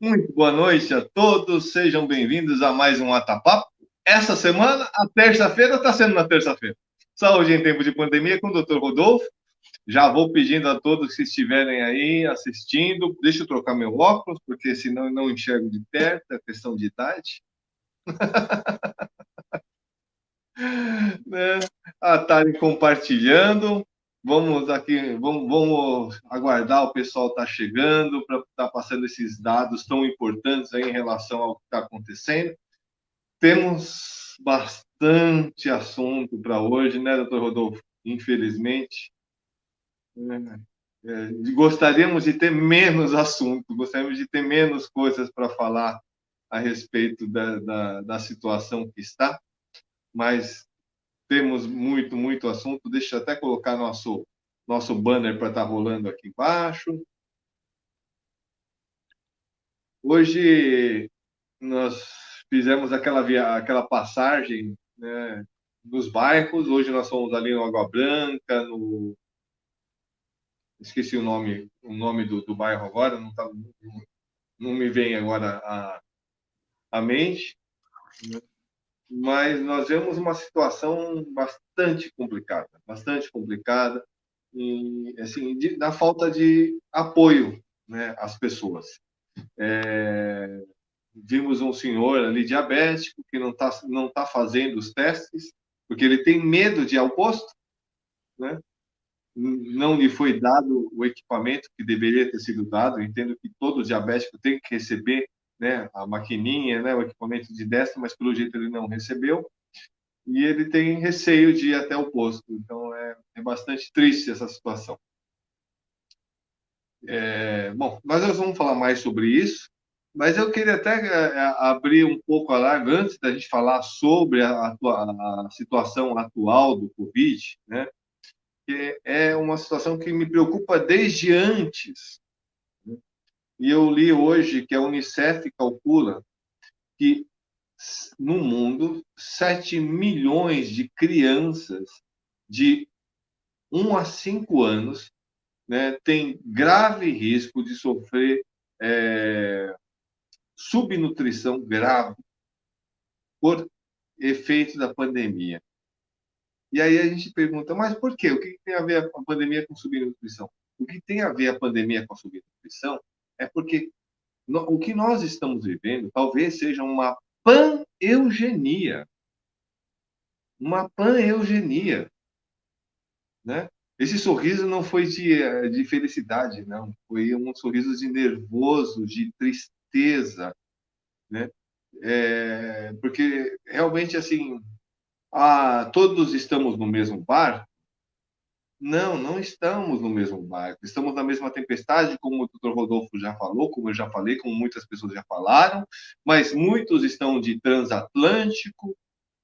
Muito boa noite a todos, sejam bem-vindos a mais um Atapapo. Essa semana, a terça-feira, está sendo na terça-feira. Saúde em tempo de pandemia com o Dr. Rodolfo. Já vou pedindo a todos que estiverem aí assistindo, deixa eu trocar meu óculos, porque senão eu não enxergo de perto, é questão de idade, né? A estarem compartilhando. Vamos aqui, vamos aguardar o pessoal estar chegando para estar passando esses dados tão importantes aí em relação ao que está acontecendo. Temos bastante assunto para hoje, né, doutor Rodolfo? Infelizmente. Gostaríamos de ter menos assunto, gostaríamos de ter menos coisas para falar a respeito da situação que está, mas temos muito assunto. Deixa eu até colocar nosso banner para estar rolando aqui embaixo. Hoje nós fizemos aquela passagem, né, nos bairros. Hoje nós fomos ali no Água Branca, esqueci o nome do bairro agora, não me vem agora à mente, mas nós vemos uma situação bastante complicada, e assim, da falta de apoio, né, às pessoas. Vimos um senhor ali diabético que não tá fazendo os testes, porque ele tem medo de ir ao posto, né? Não lhe foi dado o equipamento que deveria ter sido dado. Eu entendo que todo diabético tem que receber, né, a maquininha, né, o equipamento de destro, mas pelo jeito ele não recebeu e ele tem receio de ir até o posto. Então é bastante triste essa situação. Bom, nós vamos falar mais sobre isso, mas eu queria até abrir um pouco a live antes da gente falar sobre a situação atual do Covid, né? Que é uma situação que me preocupa desde antes. E eu li hoje que a Unicef calcula que no mundo 7 milhões de crianças de 1 a 5 anos, né, têm grave risco de sofrer subnutrição grave por efeito da pandemia. E aí a gente pergunta, mas por quê? O que tem a ver a pandemia com subnutrição? O que tem a ver a pandemia com a subnutrição é porque o que nós estamos vivendo talvez seja uma pan-eugenia, né? Esse sorriso não foi de felicidade, não. Foi um sorriso de nervoso, de tristeza, né? Porque realmente, assim, todos estamos no mesmo barco? Não, não estamos no mesmo barco. Estamos na mesma tempestade, como o doutor Rodolfo já falou, como eu já falei, como muitas pessoas já falaram, mas muitos estão de transatlântico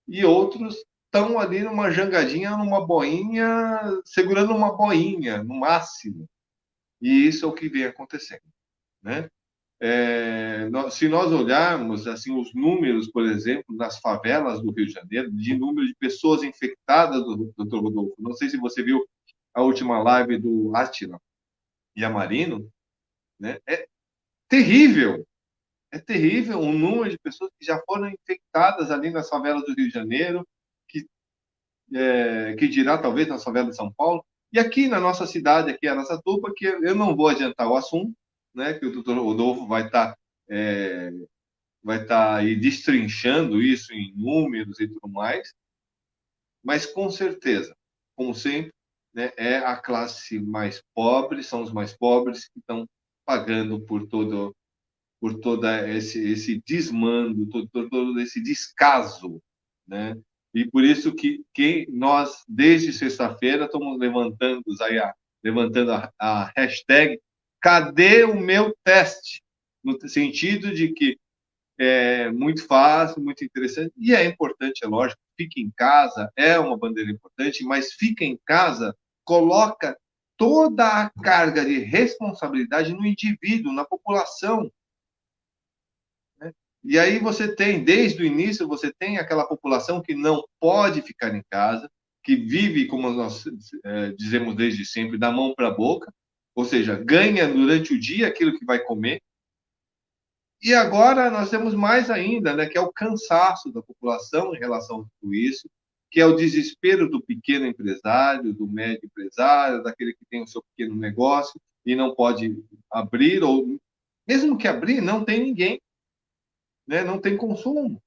e outros estão ali numa jangadinha, numa boinha, segurando uma boinha, no máximo. E isso é o que vem acontecendo, né? Se nós olharmos assim os números, por exemplo, nas favelas do Rio de Janeiro, de número de pessoas infectadas do Dr. Rodolfo, não sei se você viu a última live do Átila e Amarino, né? Terrível, é terrível o número de pessoas que já foram infectadas ali nas favelas do Rio de Janeiro, que, que dirá talvez nas favelas de São Paulo, e aqui na nossa cidade, aqui a nossa tupa, que eu não vou adiantar o assunto, né? Que o doutor Rodolfo vai estar aí destrinchando isso em números e tudo mais, mas com certeza, como sempre, né, é a classe mais pobre, são os mais pobres que estão pagando por todo esse desmando, todo esse descaso, né? E por isso que nós, desde sexta-feira, estamos levantando a hashtag Cadê o meu teste? No sentido de que é muito fácil, muito interessante, e é importante, é lógico, fica em casa, é uma bandeira importante, mas fica em casa, coloca toda a carga de responsabilidade no indivíduo, na população, né? E aí você tem, desde o início, você tem aquela população que não pode ficar em casa, que vive, como nós dizemos desde sempre, da mão para a boca, ou seja, ganha durante o dia aquilo que vai comer, E agora nós temos mais ainda, né, que é o cansaço da população em relação a tudo isso, que é o desespero do pequeno empresário, do médio empresário, daquele que tem o seu pequeno negócio e não pode abrir, ou mesmo que abrir, não tem ninguém, né, não tem consumo,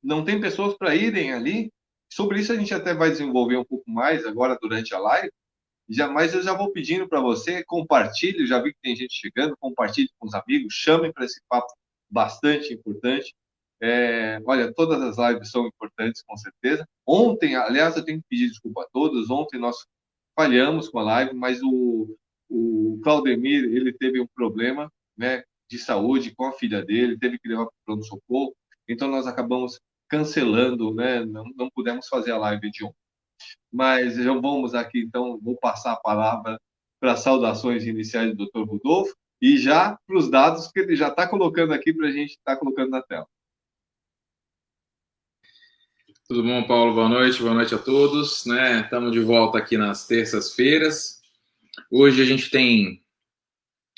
não tem pessoas para irem ali. Sobre isso a gente até vai desenvolver um pouco mais agora durante a live, mas eu já vou pedindo para você, compartilhe, já vi que tem gente chegando, compartilhe com os amigos, chamem para esse papo bastante importante. Olha, todas as lives são importantes, com certeza. Ontem, aliás, eu tenho que pedir desculpa a todos, ontem nós falhamos com a live, mas o Claudemir, ele teve um problema, né, de saúde com a filha dele, teve que levar para o pronto-socorro, então nós acabamos cancelando, né, não pudemos fazer a live de ontem. Mas já vamos aqui, então, vou passar a palavra para as saudações iniciais do Dr. Rodolfo e já para os dados que ele já está colocando aqui para a gente estar colocando na tela. Tudo bom, Paulo? Boa noite a todos. Estamos de volta aqui nas terças-feiras. Hoje a gente tem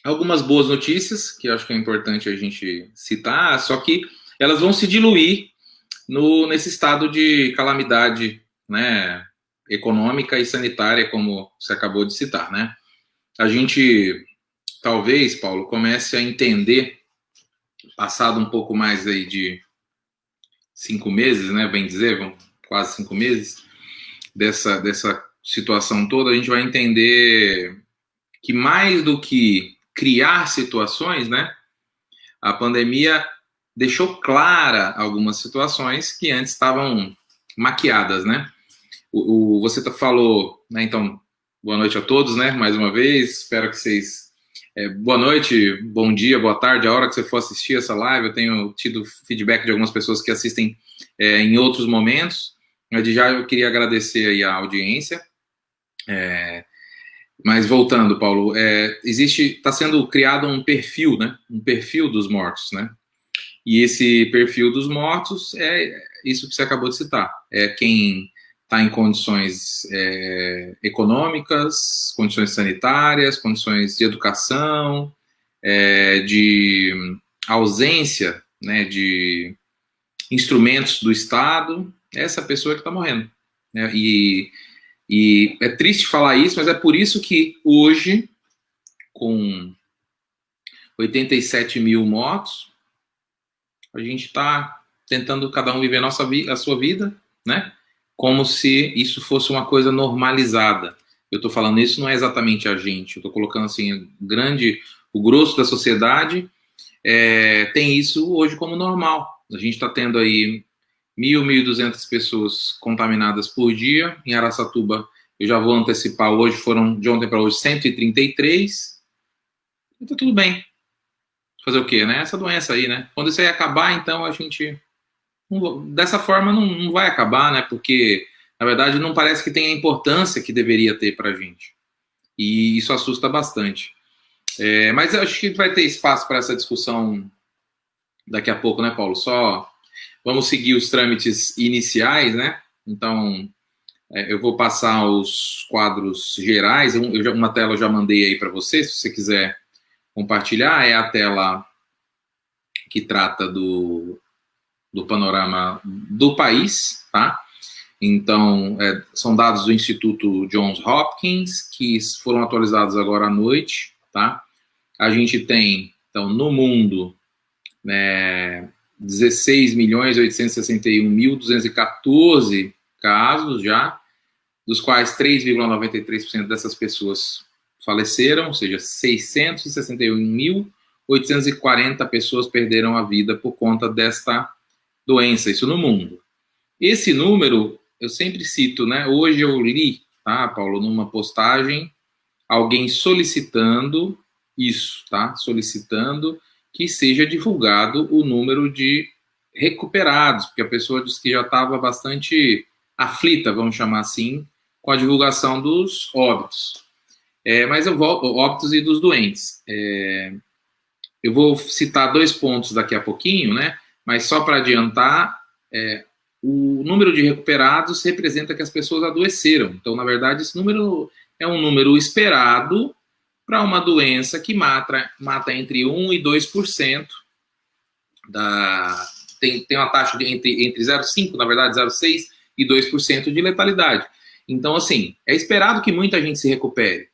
algumas boas notícias, que eu acho que é importante a gente citar, só que elas vão se diluir nesse estado de calamidade, né, econômica e sanitária, como você acabou de citar, né? A gente, talvez, Paulo, comece a entender, passado um pouco mais aí de 5 meses, né, bem dizer, quase 5 meses, dessa situação toda, a gente vai entender que mais do que criar situações, né, a pandemia deixou clara algumas situações que antes estavam maquiadas, né? Você falou, né, então, boa noite a todos, né, mais uma vez, espero que vocês... boa noite, bom dia, boa tarde, a hora que você for assistir essa live, eu tenho tido feedback de algumas pessoas que assistem em outros momentos, mas de já eu queria agradecer aí a audiência. Mas voltando, Paulo, está sendo criado um perfil, né, um perfil dos mortos, né, e esse perfil dos mortos é isso que você acabou de citar, é quem está em condições econômicas, condições sanitárias, condições de educação, de ausência, né, de instrumentos do Estado, essa pessoa que está morrendo, né? E é triste falar isso, mas é por isso que hoje, com 87 mil mortos, a gente está tentando cada um viver a sua vida, né? Como se isso fosse uma coisa normalizada. Eu estou falando isso não é exatamente a gente, eu estou colocando assim, o grosso da sociedade tem isso hoje como normal. A gente está tendo aí 1.200 pessoas contaminadas por dia. Em Araçatuba, eu já vou antecipar, hoje foram, de ontem para hoje, 133. Então tudo bem. Fazer o quê, né? Essa doença aí, né? Quando isso aí acabar, então a gente... dessa forma não vai acabar, né? Porque, na verdade, não parece que tem a importância que deveria ter para a gente. E isso assusta bastante. Mas eu acho que vai ter espaço para essa discussão daqui a pouco, né, Paulo? Só vamos seguir os trâmites iniciais, né? Então, eu vou passar os quadros gerais. Uma tela eu já mandei aí para você, se você quiser compartilhar. É a tela que trata do panorama do país, tá? Então, são dados do Instituto Johns Hopkins, que foram atualizados agora à noite, tá? A gente tem, então, no mundo, né, 16.861.214 casos já, dos quais 3,93% dessas pessoas faleceram, ou seja, 661.840 pessoas perderam a vida por conta desta doença, isso no mundo. Esse número, eu sempre cito, né? Hoje eu li, tá, Paulo, numa postagem, alguém solicitando isso, tá? Solicitando que seja divulgado o número de recuperados, porque a pessoa disse que já estava bastante aflita, vamos chamar assim, com a divulgação dos óbitos. Mas eu volto, óbitos e dos doentes. Eu vou citar 2 pontos daqui a pouquinho, né? Mas só para adiantar, o número de recuperados representa que as pessoas adoeceram. Então, na verdade, esse número é um número esperado para uma doença que mata entre 1% e 2% tem uma taxa entre 0,5%, na verdade, 0,6% e 2% de letalidade. Então, assim, é esperado que muita gente se recupere.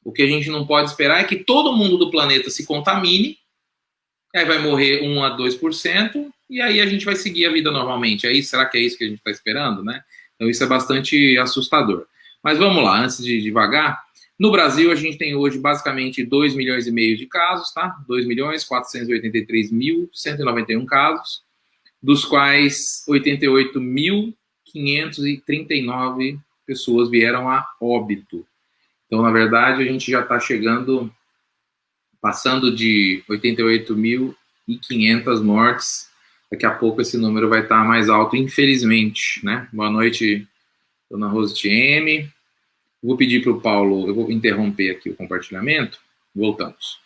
O que a gente não pode esperar é que todo mundo do planeta se contamine, aí vai morrer 1 a 2%, e aí a gente vai seguir a vida normalmente. Será que é isso que a gente está esperando, né? Então isso é bastante assustador. Mas vamos lá, antes de devagar, no Brasil a gente tem hoje basicamente 2,5 milhões de casos, tá? 2.483.191 casos, dos quais 88.539 pessoas vieram a óbito. Então, na verdade, a gente já está passando de 88.500 mortes. Daqui a pouco esse número vai estar mais alto, infelizmente, né? Boa noite, dona Rose TM. Vou pedir para o Paulo, eu vou interromper aqui o compartilhamento. Voltamos.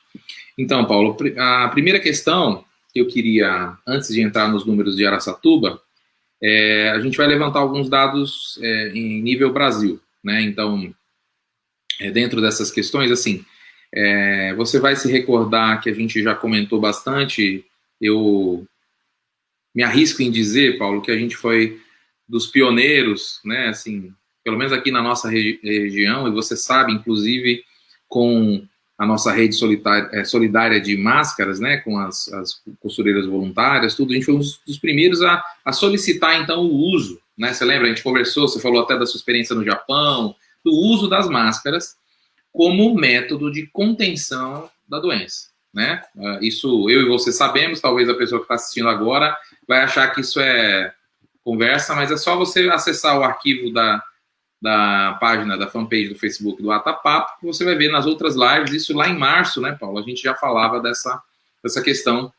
Então, Paulo, a primeira questão que eu queria, antes de entrar nos números de Araçatuba, a gente vai levantar alguns dados em nível Brasil, né? Então, dentro dessas questões, assim, você vai se recordar que a gente já comentou bastante, eu me arrisco em dizer, Paulo, que a gente foi dos pioneiros, né, assim, pelo menos aqui na nossa região, e você sabe, inclusive, com a nossa rede solidária de máscaras, né, com as costureiras voluntárias, tudo, a gente foi um dos primeiros a solicitar, então, o uso, né, você lembra, a gente conversou, você falou até da sua experiência no Japão, do uso das máscaras como método de contenção da doença, né? Isso eu e você sabemos, talvez a pessoa que está assistindo agora vai achar que isso é conversa, mas é só você acessar o arquivo da página, da fanpage do Facebook do Atapapo, que você vai ver nas outras lives, isso lá em março, né, Paulo? A gente já falava dessa questão.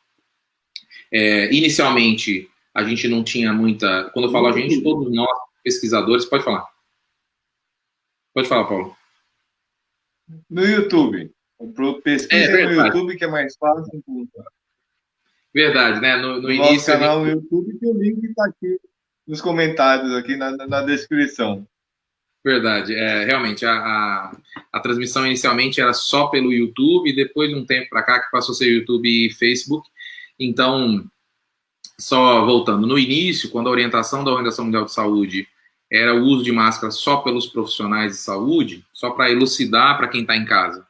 Inicialmente, a gente não tinha muita... Quando eu falo a gente, todos nós, pesquisadores... Pode falar. Pode falar, Paulo. No YouTube. Pesquisa no YouTube, que é mais fácil de encontrar. Verdade, né? No início, nosso canal no YouTube, que o link está aqui nos comentários, aqui na descrição. Verdade. Realmente, a transmissão inicialmente era só pelo YouTube, depois de um tempo para cá que passou a ser YouTube e Facebook. Então, só voltando, no início, quando a orientação da Organização Mundial de Saúde era o uso de máscara só pelos profissionais de saúde, só para elucidar para quem está em casa.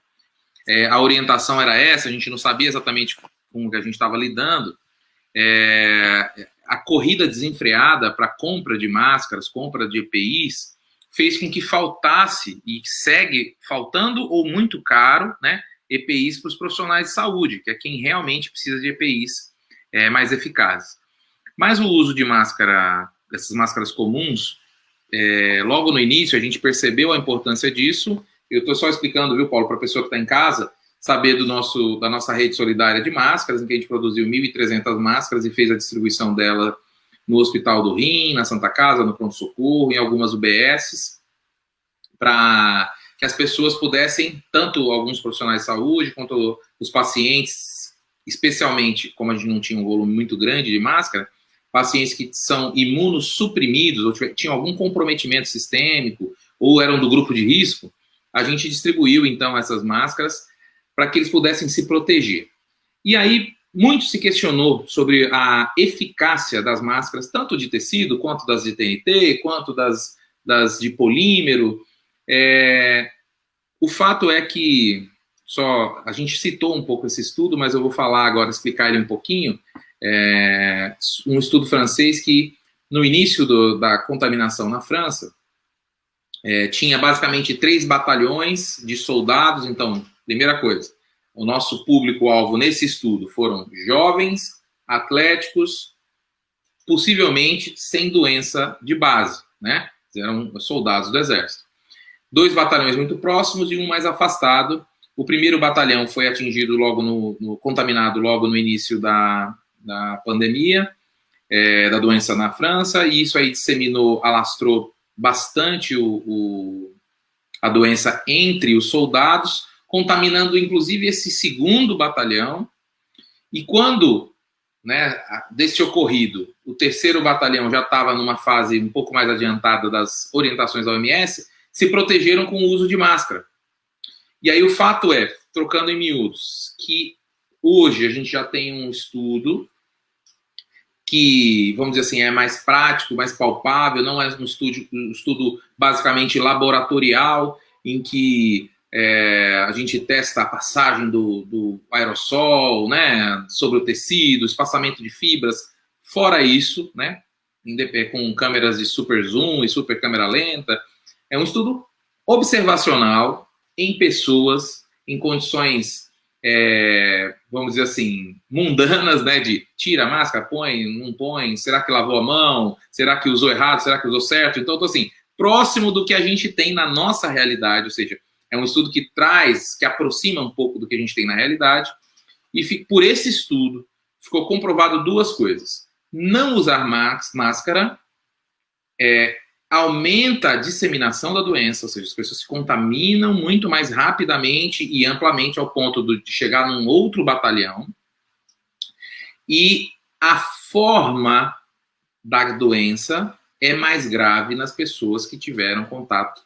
A orientação era essa, a gente não sabia exatamente com o que a gente estava lidando. A corrida desenfreada para compra de máscaras, compra de EPIs, fez com que faltasse, e segue faltando ou muito caro, né, EPIs para os profissionais de saúde, que é quem realmente precisa de EPIs mais eficazes. Mas o uso de máscara, dessas máscaras comuns, logo no início a gente percebeu a importância disso. Eu estou só explicando, viu, Paulo, para a pessoa que está em casa, saber da nossa rede solidária de máscaras, em que a gente produziu 1.300 máscaras e fez a distribuição dela no Hospital do Rim, na Santa Casa, no Pronto-Socorro, em algumas UBSs, para que as pessoas pudessem, tanto alguns profissionais de saúde, quanto os pacientes, especialmente, como a gente não tinha um volume muito grande de máscara, pacientes que são imunossuprimidos, ou tinham algum comprometimento sistêmico, ou eram do grupo de risco, a gente distribuiu, então, essas máscaras para que eles pudessem se proteger. E aí, muito se questionou sobre a eficácia das máscaras, tanto de tecido, quanto das de TNT, quanto das de polímero. O fato é que, a gente citou um pouco esse estudo, mas eu vou falar agora, explicar ele um pouquinho. Um estudo francês que, no início da contaminação na França, tinha basicamente 3 batalhões de soldados. Então, primeira coisa, o nosso público-alvo nesse estudo foram jovens, atléticos, possivelmente sem doença de base, né? Eram soldados do exército. 2 batalhões muito próximos e um mais afastado. O primeiro batalhão foi atingido contaminado logo no início da pandemia, da doença na França, e isso aí alastrou bastante a doença entre os soldados, contaminando inclusive esse segundo batalhão. E quando, né, desse ocorrido, o terceiro batalhão já estava numa fase um pouco mais adiantada das orientações da OMS, se protegeram com o uso de máscara. E aí o fato trocando em miúdos, que hoje a gente já tem um estudo que, vamos dizer assim, é mais prático, mais palpável, não é um estudo basicamente laboratorial, em que a gente testa a passagem do aerossol, né, sobre o tecido, espaçamento de fibras. Fora isso, né, com câmeras de super zoom e super câmera lenta, é um estudo observacional em pessoas em condições, vamos dizer assim, mundanas, né, de tira a máscara, põe, não põe, será que lavou a mão, será que usou errado, será que usou certo? Então, assim, próximo do que a gente tem na nossa realidade, ou seja, é um estudo que que aproxima um pouco do que a gente tem na realidade, e por esse estudo ficou comprovado duas coisas. Não usar máscara aumenta a disseminação da doença, ou seja, as pessoas se contaminam muito mais rapidamente e amplamente ao ponto de chegar num outro batalhão. E a forma da doença é mais grave nas pessoas que tiveram contato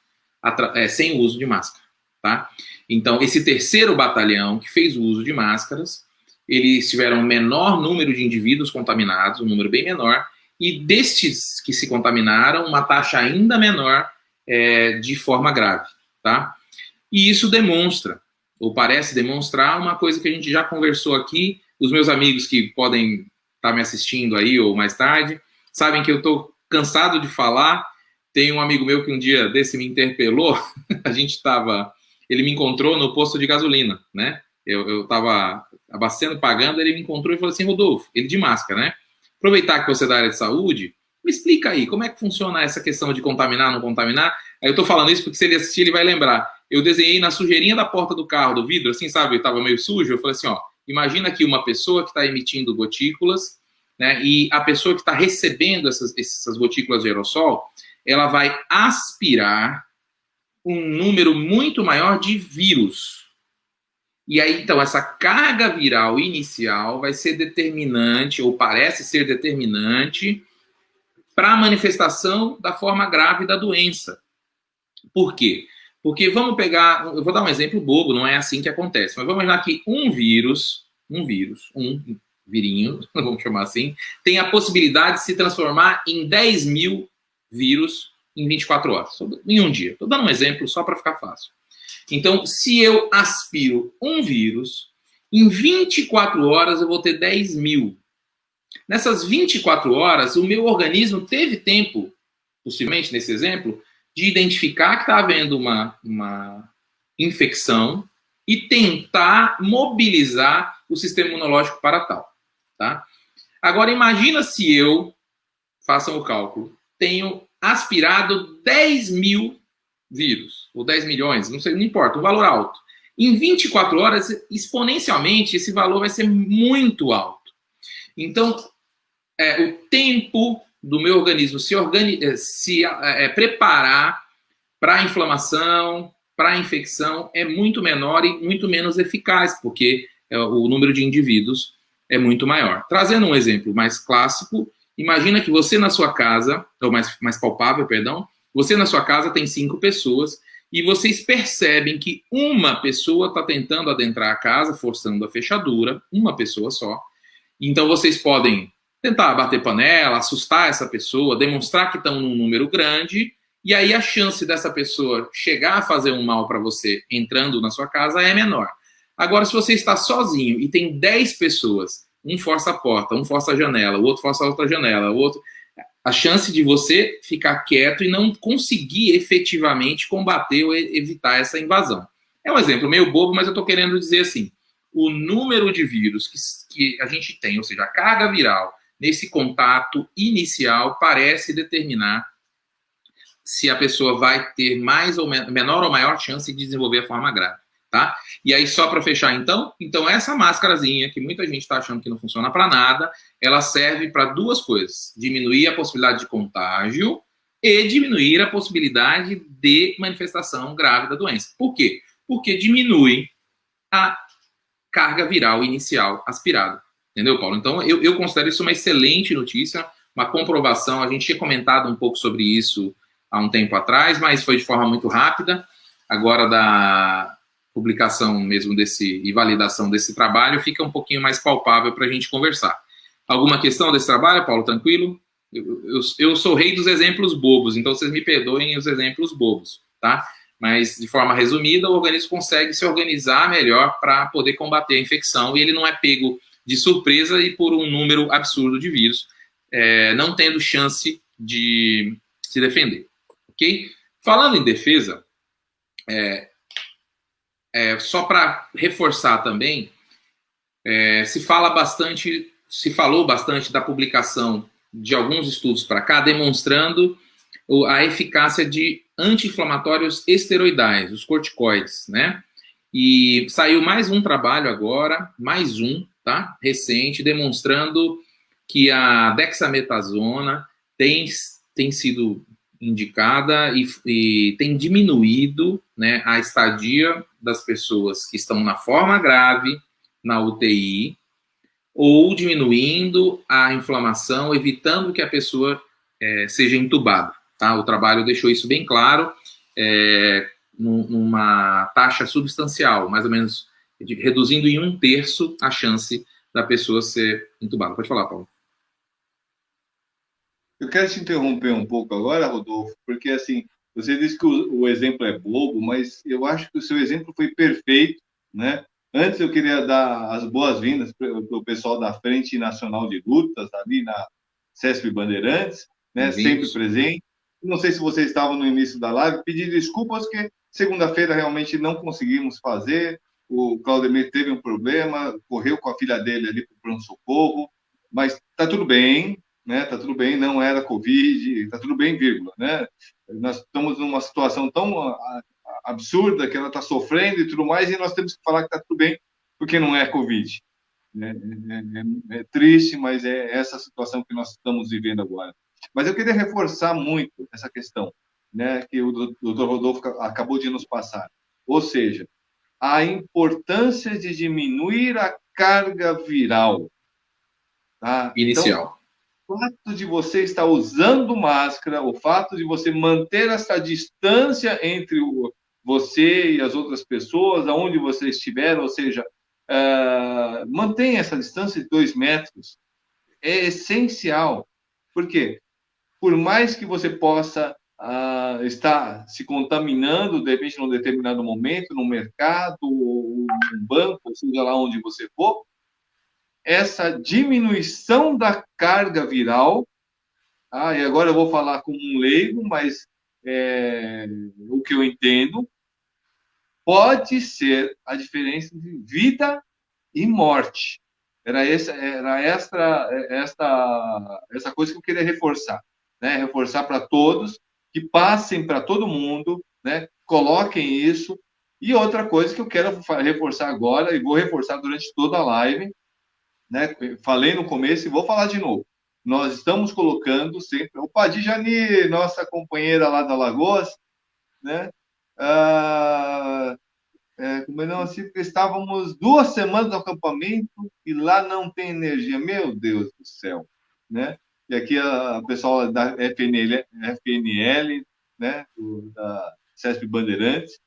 sem o uso de máscara, tá? Então, esse terceiro batalhão que fez o uso de máscaras, eles tiveram um menor número de indivíduos contaminados, um número bem menor, e destes que se contaminaram, uma taxa ainda menor de forma grave, tá? E isso demonstra, ou parece demonstrar, uma coisa que a gente já conversou aqui. Os meus amigos que podem estar me assistindo aí ou mais tarde, sabem que eu estou cansado de falar. Tem um amigo meu que um dia desse me interpelou, ele me encontrou no posto de gasolina, né? Eu estava abastecendo, pagando, ele me encontrou e falou assim, Rodolfo, ele de máscara, né? Aproveitar que você é da área de saúde, me explica aí, como é que funciona essa questão de contaminar, não contaminar? Aí eu tô falando isso porque se ele assistir, ele vai lembrar. Eu desenhei na sujeirinha da porta do carro, do vidro, assim, sabe? Eu tava meio sujo, eu falei assim, ó, imagina aqui uma pessoa que está emitindo gotículas, né? E a pessoa que está recebendo essas gotículas de aerossol, ela vai aspirar um número muito maior de vírus. E aí, então, essa carga viral inicial vai ser determinante, ou parece ser determinante, para a manifestação da forma grave da doença. Por quê? Porque vamos pegar, eu vou dar um exemplo bobo, não é assim que acontece, mas vamos imaginar que um virinho, vamos chamar assim, tem a possibilidade de se transformar em 10 mil vírus em 24 horas, em um dia. Estou dando um exemplo só para ficar fácil. Então, se eu aspiro um vírus, em 24 horas eu vou ter 10 mil. Nessas 24 horas, o meu organismo teve tempo, possivelmente nesse exemplo, de identificar que está havendo uma infecção e tentar mobilizar o sistema imunológico para tal. Tá? Agora, imagina se eu, façam o cálculo, tenho aspirado 10 mil vírus, ou 10 milhões, não sei, não importa, um valor alto. Em 24 horas, exponencialmente, esse valor vai ser muito alto. Então, o tempo do meu organismo se preparar para a inflamação, para a infecção, é muito menor e muito menos eficaz, porque o número de indivíduos é muito maior. Trazendo um exemplo mais clássico, imagina que você na sua casa, ou mais palpável, perdão, você na sua casa tem 5 pessoas e vocês percebem que uma pessoa está tentando adentrar a casa, forçando a fechadura, uma pessoa só. Então vocês podem tentar bater panela, assustar essa pessoa, demonstrar que estão num número grande, e aí a chance dessa pessoa chegar a fazer um mal para você entrando na sua casa é menor. Agora, se você está sozinho e tem 10 pessoas, um força a porta, um força a janela, o outro força a outra janela, o outro... A chance de você ficar quieto e não conseguir efetivamente combater ou evitar essa invasão. É um exemplo meio bobo, mas eu estou querendo dizer assim, o número de vírus que a gente tem, ou seja, a carga viral, nesse contato inicial, parece determinar se a pessoa vai ter menor ou maior chance de desenvolver a forma grave. Tá? E aí, só para fechar, então essa máscarazinha, que muita gente está achando que não funciona para nada, ela serve para duas coisas: diminuir a possibilidade de contágio e diminuir a possibilidade de manifestação grave da doença. Por quê? Porque diminui a carga viral inicial aspirada. Entendeu, Paulo? Então, eu considero isso uma excelente notícia, uma comprovação. A gente tinha comentado um pouco sobre isso há um tempo atrás, mas foi de forma muito rápida. Agora, da publicação mesmo e validação desse trabalho, fica um pouquinho mais palpável para a gente conversar. Alguma questão desse trabalho, Paulo? Tranquilo? Eu sou rei dos exemplos bobos, então vocês me perdoem os exemplos bobos, tá? Mas, de forma resumida, o organismo consegue se organizar melhor para poder combater a infecção e ele não é pego de surpresa e por um número absurdo de vírus, não tendo chance de se defender, ok? Falando em defesa, só para reforçar também, se falou bastante da publicação de alguns estudos para cá, demonstrando a eficácia de anti-inflamatórios esteroidais, os corticoides, né? E saiu mais um trabalho agora, tá? Recente, demonstrando que a dexametasona tem sido indicada e tem diminuído, né, a estadia das pessoas que estão na forma grave, na UTI, ou diminuindo a inflamação, evitando que a pessoa seja entubada. Tá? O trabalho deixou isso bem claro, numa taxa substancial, mais ou menos reduzindo em 1/3 a chance da pessoa ser entubada. Pode falar, Paulo. Eu quero te interromper um pouco agora, Rodolfo, porque assim, você disse que o exemplo é bobo, mas eu acho que o seu exemplo foi perfeito, né? Antes eu queria dar as boas-vindas para o pessoal da Frente Nacional de Lutas, ali na CESP Bandeirantes, né? Sempre presente. Não sei se vocês estavam no início da live, pedir desculpas, porque segunda-feira realmente não conseguimos fazer. O Claudemir teve um problema, correu com a filha dele ali para o pronto-socorro, mas está tudo bem, né? Tá tudo bem, não era Covid, tá tudo bem, vírgula, né? Nós estamos numa situação tão absurda que ela está sofrendo e tudo mais, e nós temos que falar que tá tudo bem, porque não é Covid. Né? É triste, mas é essa situação que nós estamos vivendo agora. Mas eu queria reforçar muito essa questão, né, que o Dr. Rodolfo acabou de nos passar. Ou seja, a importância de diminuir a carga viral. Tá? Inicial. Então, o fato de você estar usando máscara, o fato de você manter essa distância entre você e as outras pessoas, aonde você estiver, ou seja, mantenha essa distância de 2 metros, é essencial. Por quê? Por mais que você possa estar se contaminando, de repente, num determinado momento, no mercado, ou num banco, ou seja lá onde você for, essa diminuição da carga viral, e agora eu vou falar como um leigo, mas o que eu entendo, pode ser a diferença de vida e morte. Era essa coisa que eu queria reforçar, né? Reforçar para todos, que passem para todo mundo, né? Coloquem isso. E outra coisa que eu quero reforçar agora, e vou reforçar durante toda a live, né? Falei no começo e vou falar de novo. Nós estamos colocando sempre... Opa, Dijani, nossa companheira lá da Lagoas, né? Como não, assim, porque estávamos 2 semanas no acampamento e lá não tem energia. Meu Deus do céu, né? E aqui a pessoal da FNL, né? Da CESP Bandeirantes.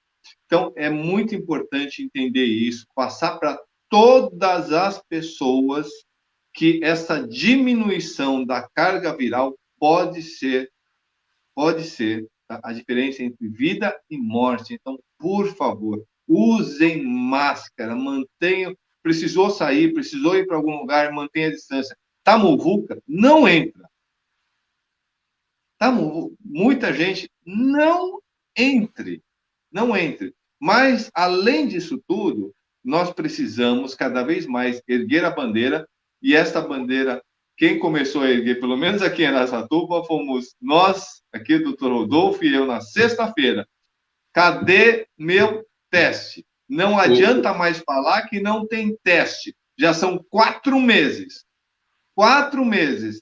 Então, é muito importante entender isso, passar para todas as pessoas que essa diminuição da carga viral pode ser a diferença entre vida e morte. Então, por favor, usem máscara, mantenham. Precisou sair, precisou ir para algum lugar, mantenha a distância. Tá muvuca? Não entra. Tá muvuca? Muita gente não entre. Não entre. Mas, além disso tudo, nós precisamos cada vez mais erguer a bandeira, e esta bandeira, quem começou a erguer, pelo menos aqui em Araçatuba, fomos nós, aqui, Dr. Rodolfo e eu, na sexta-feira. Cadê meu teste? Não adianta mais falar que não tem teste. Já são 4 meses. 4 meses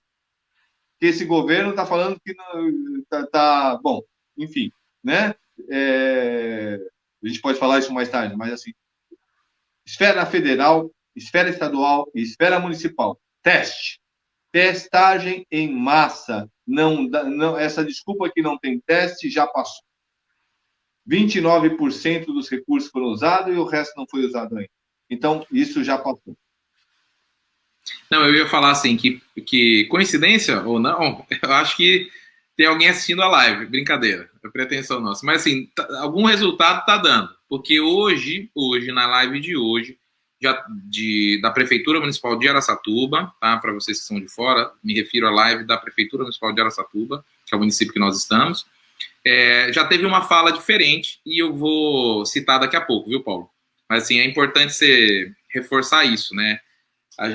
que esse governo está falando que não bom, enfim, né? A gente pode falar isso mais tarde, mas assim, esfera federal, esfera estadual e esfera municipal. Teste. Testagem em massa. Não, essa desculpa que não tem teste já passou. 29% dos recursos foram usados e o resto não foi usado ainda. Então, isso já passou. Não, eu ia falar assim, que coincidência ou não, eu acho que tem alguém assistindo a live, brincadeira, é pretensão nossa. Mas assim, algum resultado tá dando, porque hoje, na live de hoje, da Prefeitura Municipal de Araçatuba, tá? Para vocês que são de fora, me refiro à live da Prefeitura Municipal de Araçatuba, que é o município que nós estamos. Já teve uma fala diferente e eu vou citar daqui a pouco, viu, Paulo? Mas assim, é importante você reforçar isso, né?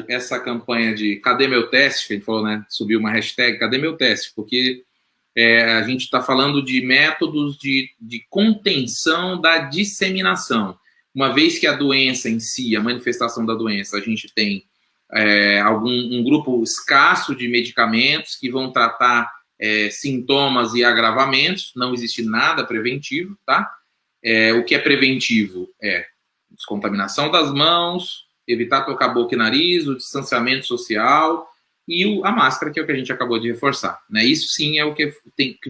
Essa campanha de cadê meu teste, que a gente falou, né? Subiu uma hashtag, cadê meu teste? Porque a gente está falando de métodos de contenção da disseminação. Uma vez que a doença em si, a manifestação da doença, a gente tem um grupo escasso de medicamentos que vão tratar sintomas e agravamentos, não existe nada preventivo, tá? O que é preventivo é descontaminação das mãos, evitar tocar boca e nariz, o distanciamento social e a máscara, que é o que a gente acabou de reforçar, né? Isso sim é o que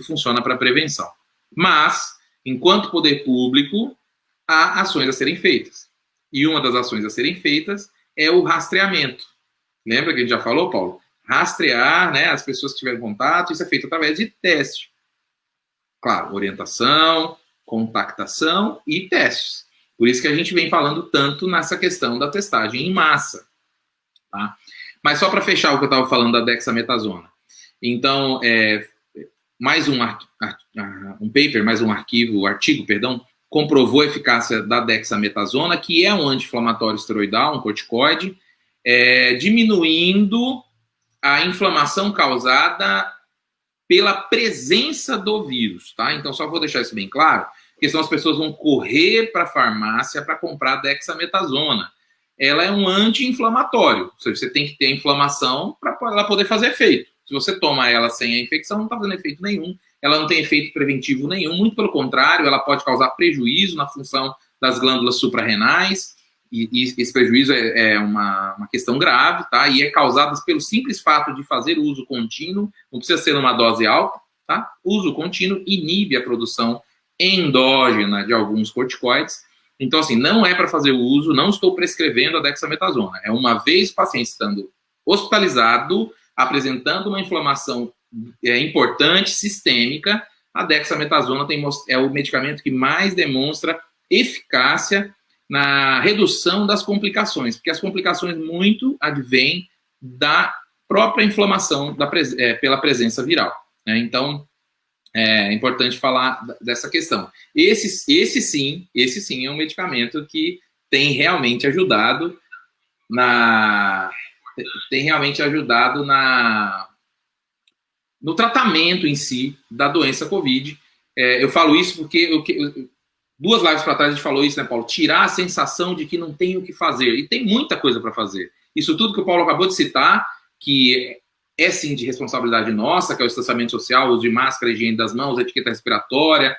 funciona para prevenção. Mas, enquanto poder público, há ações a serem feitas. E uma das ações a serem feitas é o rastreamento. Lembra que a gente já falou, Paulo? Rastrear, né, as pessoas que tiveram contato, isso é feito através de teste. Claro, orientação, contactação e testes. Por isso que a gente vem falando tanto nessa questão da testagem em massa. Tá? Mas só para fechar o que eu estava falando da dexametasona. Então, mais um paper, mais um artigo, comprovou a eficácia da dexametasona, que é um anti-inflamatório esteroidal, um corticoide, diminuindo a inflamação causada pela presença do vírus, tá? Então, só vou deixar isso bem claro, porque senão as pessoas vão correr para a farmácia para comprar dexametasona. Ela é um anti-inflamatório, ou seja, você tem que ter a inflamação para ela poder fazer efeito. Se você toma ela sem a infecção, não está fazendo efeito nenhum, ela não tem efeito preventivo nenhum, muito pelo contrário, ela pode causar prejuízo na função das glândulas suprarrenais, e esse prejuízo é uma questão grave, tá? E é causado pelo simples fato de fazer uso contínuo, não precisa ser numa dose alta, tá? Uso contínuo inibe a produção endógena de alguns corticoides. Então, assim, não é para fazer uso, não estou prescrevendo a dexametasona. É uma vez o paciente estando hospitalizado, apresentando uma inflamação importante, sistêmica, a dexametasona é o medicamento que mais demonstra eficácia na redução das complicações, porque as complicações muito advêm da própria inflamação pela presença viral, né? Então, é importante falar dessa questão. Esse sim é um medicamento que tem realmente ajudado no tratamento em si da doença COVID. Eu falo isso porque duas lives para trás a gente falou isso, né, Paulo? Tirar a sensação de que não tem o que fazer. E tem muita coisa para fazer. Isso tudo que o Paulo acabou de citar, que é sim de responsabilidade nossa, que é o distanciamento social, uso de máscara, higiene das mãos, etiqueta respiratória,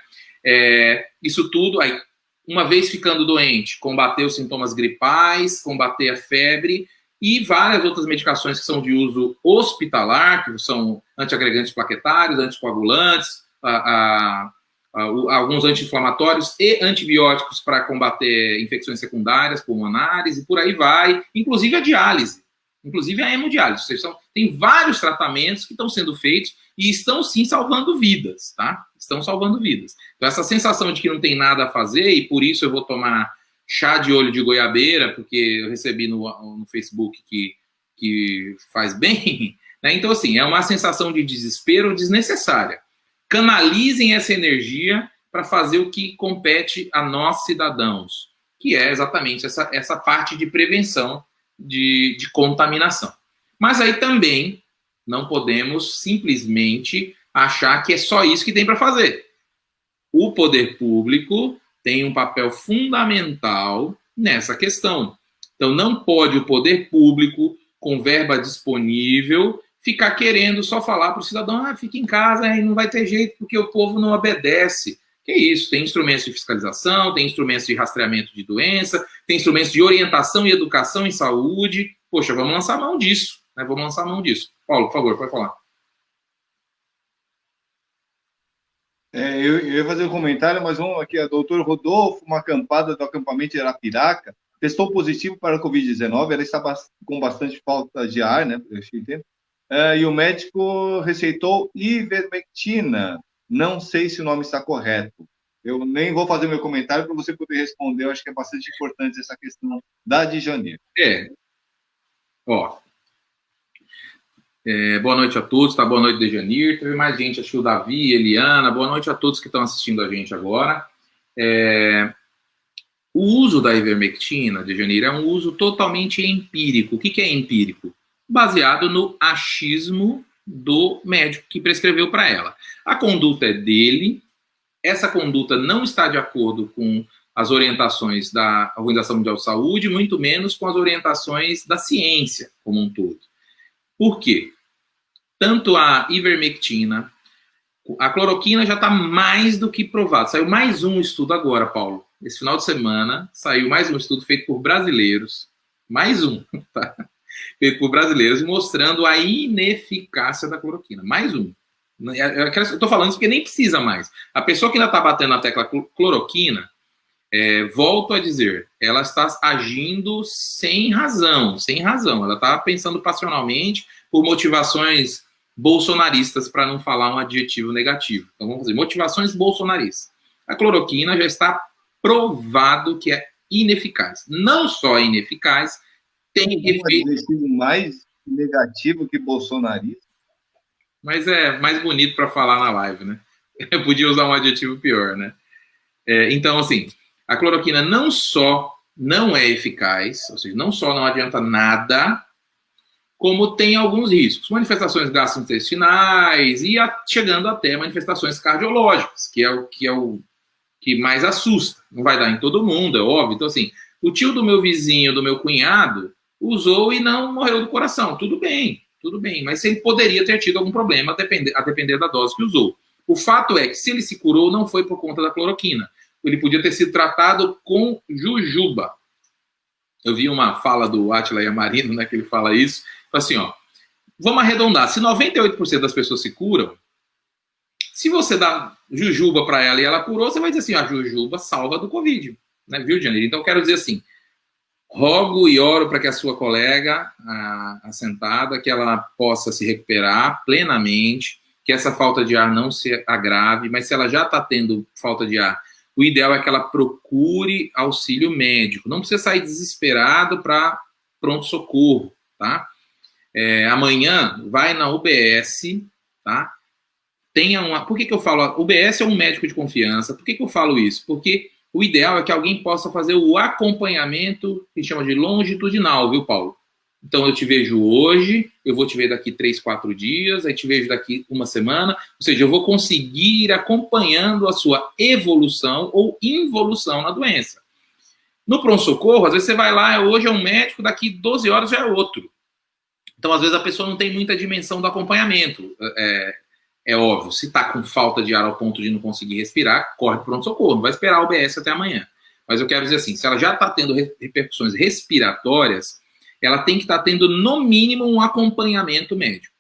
isso tudo, aí, uma vez ficando doente, combater os sintomas gripais, combater a febre e várias outras medicações que são de uso hospitalar, que são antiagregantes plaquetários, anticoagulantes, alguns anti-inflamatórios e antibióticos para combater infecções secundárias, pulmonares e por aí vai, inclusive a diálise, inclusive a hemodiálise. Tem vários tratamentos que estão sendo feitos e estão sim salvando vidas, tá? Estão salvando vidas. Então essa sensação de que não tem nada a fazer e por isso eu vou tomar chá de olho de goiabeira, porque eu recebi no Facebook que faz bem, né? Então assim, é uma sensação de desespero desnecessária. Canalizem essa energia para fazer o que compete a nós cidadãos, que é exatamente essa parte de prevenção de contaminação. Mas aí também não podemos simplesmente achar que é só isso que tem para fazer. O poder público tem um papel fundamental nessa questão. Então não pode o poder público, com verba disponível, ficar querendo só falar para o cidadão, fica em casa e não vai ter jeito porque o povo não obedece. Que isso, tem instrumentos de fiscalização, tem instrumentos de rastreamento de doença, tem instrumentos de orientação e educação em saúde. Poxa, vamos lançar mão disso, né? Vamos lançar mão disso. Paulo, por favor, pode falar. Eu ia fazer um comentário, mas vamos aqui, a doutor Rodolfo, uma acampada do acampamento de Arapiraca, testou positivo para a Covid-19, ela está com bastante falta de ar, né? E o médico receitou ivermectina. Não sei se o nome está correto. Eu nem vou fazer meu comentário para você poder responder. Eu acho que é bastante importante essa questão da de janeiro. Ó. Boa noite a todos, tá? Boa noite, Dejanir. Teve mais gente, acho que o Davi, Eliana. Boa noite a todos que estão assistindo a gente agora. O uso da ivermectina, Dejanir, é um uso totalmente empírico. O que é empírico? Baseado no achismo do médico que prescreveu para ela. A conduta é dele, essa conduta não está de acordo com as orientações da Organização Mundial de Saúde, muito menos com as orientações da ciência como um todo. Por quê? Tanto a ivermectina, a cloroquina já está mais do que provado. Saiu mais um estudo agora, Paulo. Esse final de semana saiu mais um estudo feito por brasileiros. Mais um, tá? Feito por brasileiros, mostrando a ineficácia da cloroquina. Mais um. Eu estou falando isso porque nem precisa mais. A pessoa que ainda está batendo na tecla cloroquina, volto a dizer, ela está agindo sem razão, sem razão. Ela está pensando passionalmente por motivações bolsonaristas, para não falar um adjetivo negativo. Então vamos fazer motivações bolsonaristas. A cloroquina já está provado que é ineficaz. Não só ineficaz, tem efeito... adjetivo mais negativo que bolsonarista? Mas é mais bonito para falar na live, né? Eu podia usar um adjetivo pior, né? Então, assim, a cloroquina não só não é eficaz, ou seja, não só não adianta nada, como tem alguns riscos. Manifestações gastrointestinais e chegando até manifestações cardiológicas, que é o que mais assusta. Não vai dar em todo mundo, é óbvio. Então, assim, o tio do meu vizinho, do meu cunhado, usou e não morreu do coração. Tudo bem, mas ele poderia ter tido algum problema a depender da dose que usou. O fato é que se ele se curou, não foi por conta da cloroquina. Ele podia ter sido tratado com jujuba. Eu vi uma fala do Átila Yamarino, né, que ele fala isso. Assim, ó, vamos arredondar. Se 98% das pessoas se curam, se você dá jujuba para ela e ela curou, você vai dizer assim, a jujuba salva do Covid. Né, viu, Janeiro? Então, eu quero dizer assim, rogo e oro para que a sua colega, assentada, que ela possa se recuperar plenamente, que essa falta de ar não se agrave, mas se ela já está tendo falta de ar, o ideal é que ela procure auxílio médico. Não precisa sair desesperado para pronto-socorro, tá? Amanhã, vai na UBS, tá? Por que eu falo? A UBS é um médico de confiança. Por que eu falo isso? Porque o ideal é que alguém possa fazer o acompanhamento, que chama de longitudinal, viu, Paulo? Então, eu te vejo hoje, eu vou te ver daqui 3, 4 dias, aí te vejo daqui uma semana, ou seja, eu vou conseguir ir acompanhando a sua evolução ou involução na doença. No pronto-socorro, às vezes você vai lá, hoje é um médico, daqui 12 horas já é outro. Então, às vezes, a pessoa não tem muita dimensão do acompanhamento. É óbvio, se está com falta de ar ao ponto de não conseguir respirar, corre para o pronto-socorro, não vai esperar o UBS até amanhã. Mas eu quero dizer assim, se ela já está tendo repercussões respiratórias, ela tem que estar tendo, no mínimo, um acompanhamento médico.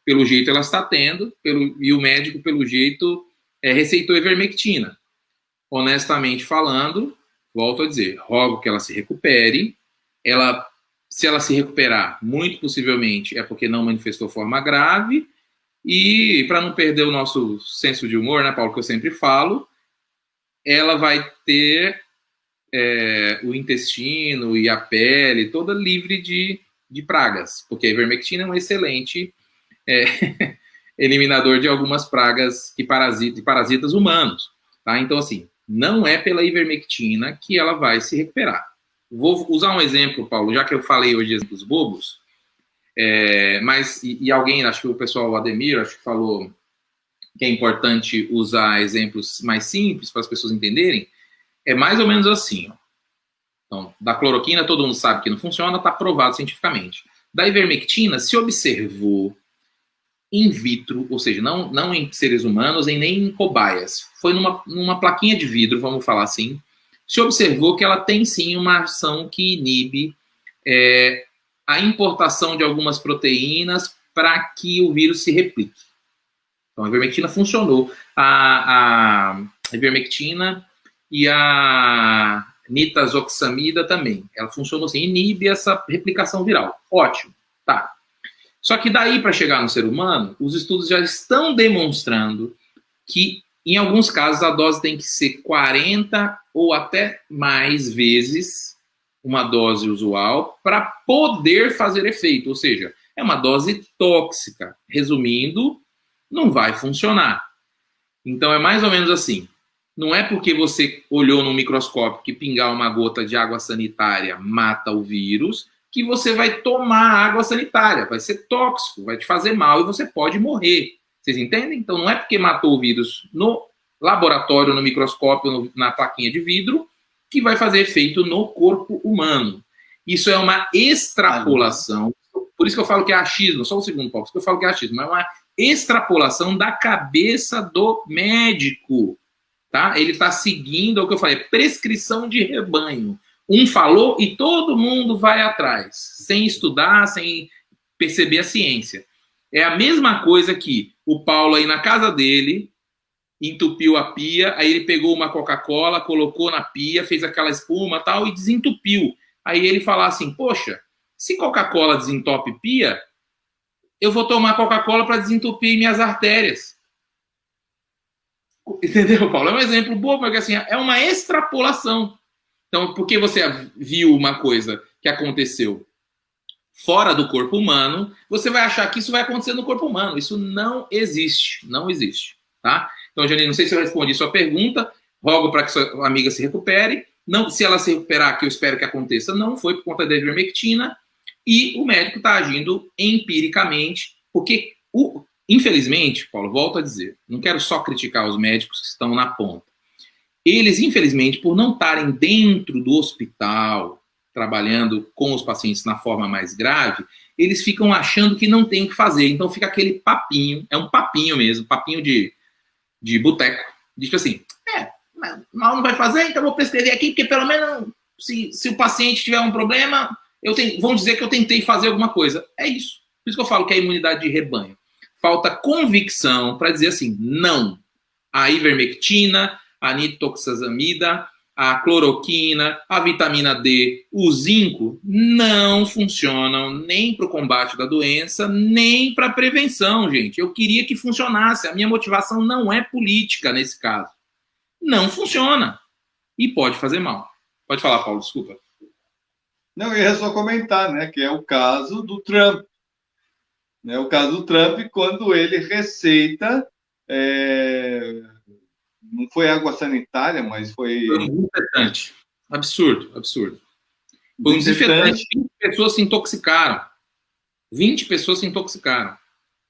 Pelo jeito ela está tendo, e o médico, pelo jeito, receitou ivermectina. Honestamente falando, volto a dizer, rogo que ela se recupere. Se ela se recuperar, muito possivelmente é porque não manifestou forma grave. E, para não perder o nosso senso de humor, né, Paulo, que eu sempre falo, ela vai ter o intestino e a pele toda livre de pragas, porque a ivermectina é um excelente eliminador de algumas pragas de parasitas humanos. Tá? Então, assim, não é pela ivermectina que ela vai se recuperar. Vou usar um exemplo, Paulo, já que eu falei hoje exemplos bobos, mas alguém, acho que o pessoal, o Ademir, acho que falou que é importante usar exemplos mais simples para as pessoas entenderem. É mais ou menos assim. Ó. Então, da cloroquina, todo mundo sabe que não funciona, está provado cientificamente. Da ivermectina, se observou in vitro, ou seja, não em seres humanos e nem em cobaias. Foi numa plaquinha de vidro, vamos falar assim. Se observou que ela tem sim uma ação que inibe a importação de algumas proteínas para que o vírus se replique. Então, a ivermectina funcionou. A ivermectina e a nitazoxamida também. Ela funciona assim, inibe essa replicação viral. Ótimo, tá. Só que daí para chegar no ser humano, os estudos já estão demonstrando que, em alguns casos, a dose tem que ser 40 ou até mais vezes uma dose usual para poder fazer efeito. Ou seja, é uma dose tóxica. Resumindo, não vai funcionar. Então é mais ou menos assim. Não é porque você olhou no microscópio que pingar uma gota de água sanitária mata o vírus que você vai tomar água sanitária. Vai ser tóxico, vai te fazer mal e você pode morrer. Vocês entendem? Então não é porque matou o vírus no laboratório, no microscópio, na plaquinha de vidro, que vai fazer efeito no corpo humano. Isso é uma extrapolação. Por isso que eu falo que é achismo. Só um segundo, Paulo. Por isso que eu falo que é achismo. É uma extrapolação da cabeça do médico. Tá? Ele está seguindo o que eu falei, prescrição de rebanho. Um falou e todo mundo vai atrás, sem estudar, sem perceber a ciência. É a mesma coisa que o Paulo aí na casa dele entupiu a pia, aí ele pegou uma Coca-Cola, colocou na pia, fez aquela espuma tal e desentupiu. Aí ele fala assim, poxa, se Coca-Cola desentope pia, eu vou tomar Coca-Cola para desentupir minhas artérias. Entendeu, Paulo? É um exemplo bom, porque assim, é uma extrapolação. Então, porque você viu uma coisa que aconteceu fora do corpo humano, você vai achar que isso vai acontecer no corpo humano. Isso não existe. Não existe. Tá? Então, Janine, não sei se eu respondi sua pergunta. Rogo para que sua amiga se recupere. Não, se ela se recuperar, que eu espero que aconteça, não foi por conta da ivermectina. E o médico está agindo empiricamente, porque, infelizmente, Paulo, volto a dizer, não quero só criticar os médicos que estão na ponta. Eles, infelizmente, por não estarem dentro do hospital, trabalhando com os pacientes na forma mais grave, eles ficam achando que não tem o que fazer. Então fica aquele papinho, é um papinho mesmo, papinho de boteco. Diz assim, mal não vai fazer, então eu vou prescrever aqui, porque pelo menos se o paciente tiver um problema, vão dizer que eu tentei fazer alguma coisa. É isso. Por isso que eu falo que é a imunidade de rebanho. Falta convicção para dizer assim, não. A ivermectina, a nitoxazamida, a cloroquina, a vitamina D, o zinco, não funcionam nem para o combate da doença, nem para a prevenção, gente. Eu queria que funcionasse. A minha motivação não é política nesse caso. Não funciona. E pode fazer mal. Pode falar, Paulo, desculpa. Não, eu ia só comentar, né, que é o caso do Trump. Né, o caso do Trump, quando ele receita... não foi água sanitária, mas foi... Foi um desinfetante. Absurdo, absurdo. Foi um desinfetante. 20 pessoas se intoxicaram. 20 pessoas se intoxicaram.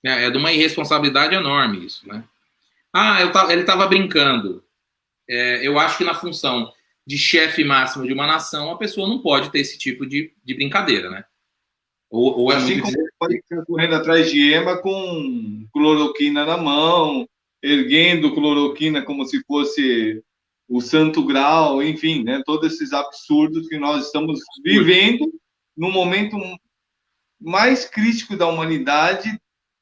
É de uma irresponsabilidade enorme isso, né? Ele estava brincando. Eu acho que na função de chefe máximo de uma nação, a pessoa não pode ter esse tipo de brincadeira, né? Ou é assim muito... como pode ficar correndo atrás de ema com cloroquina na mão, erguendo cloroquina como se fosse o santo grau, enfim, né? Todos esses absurdos que nós estamos vivendo no momento mais crítico da humanidade.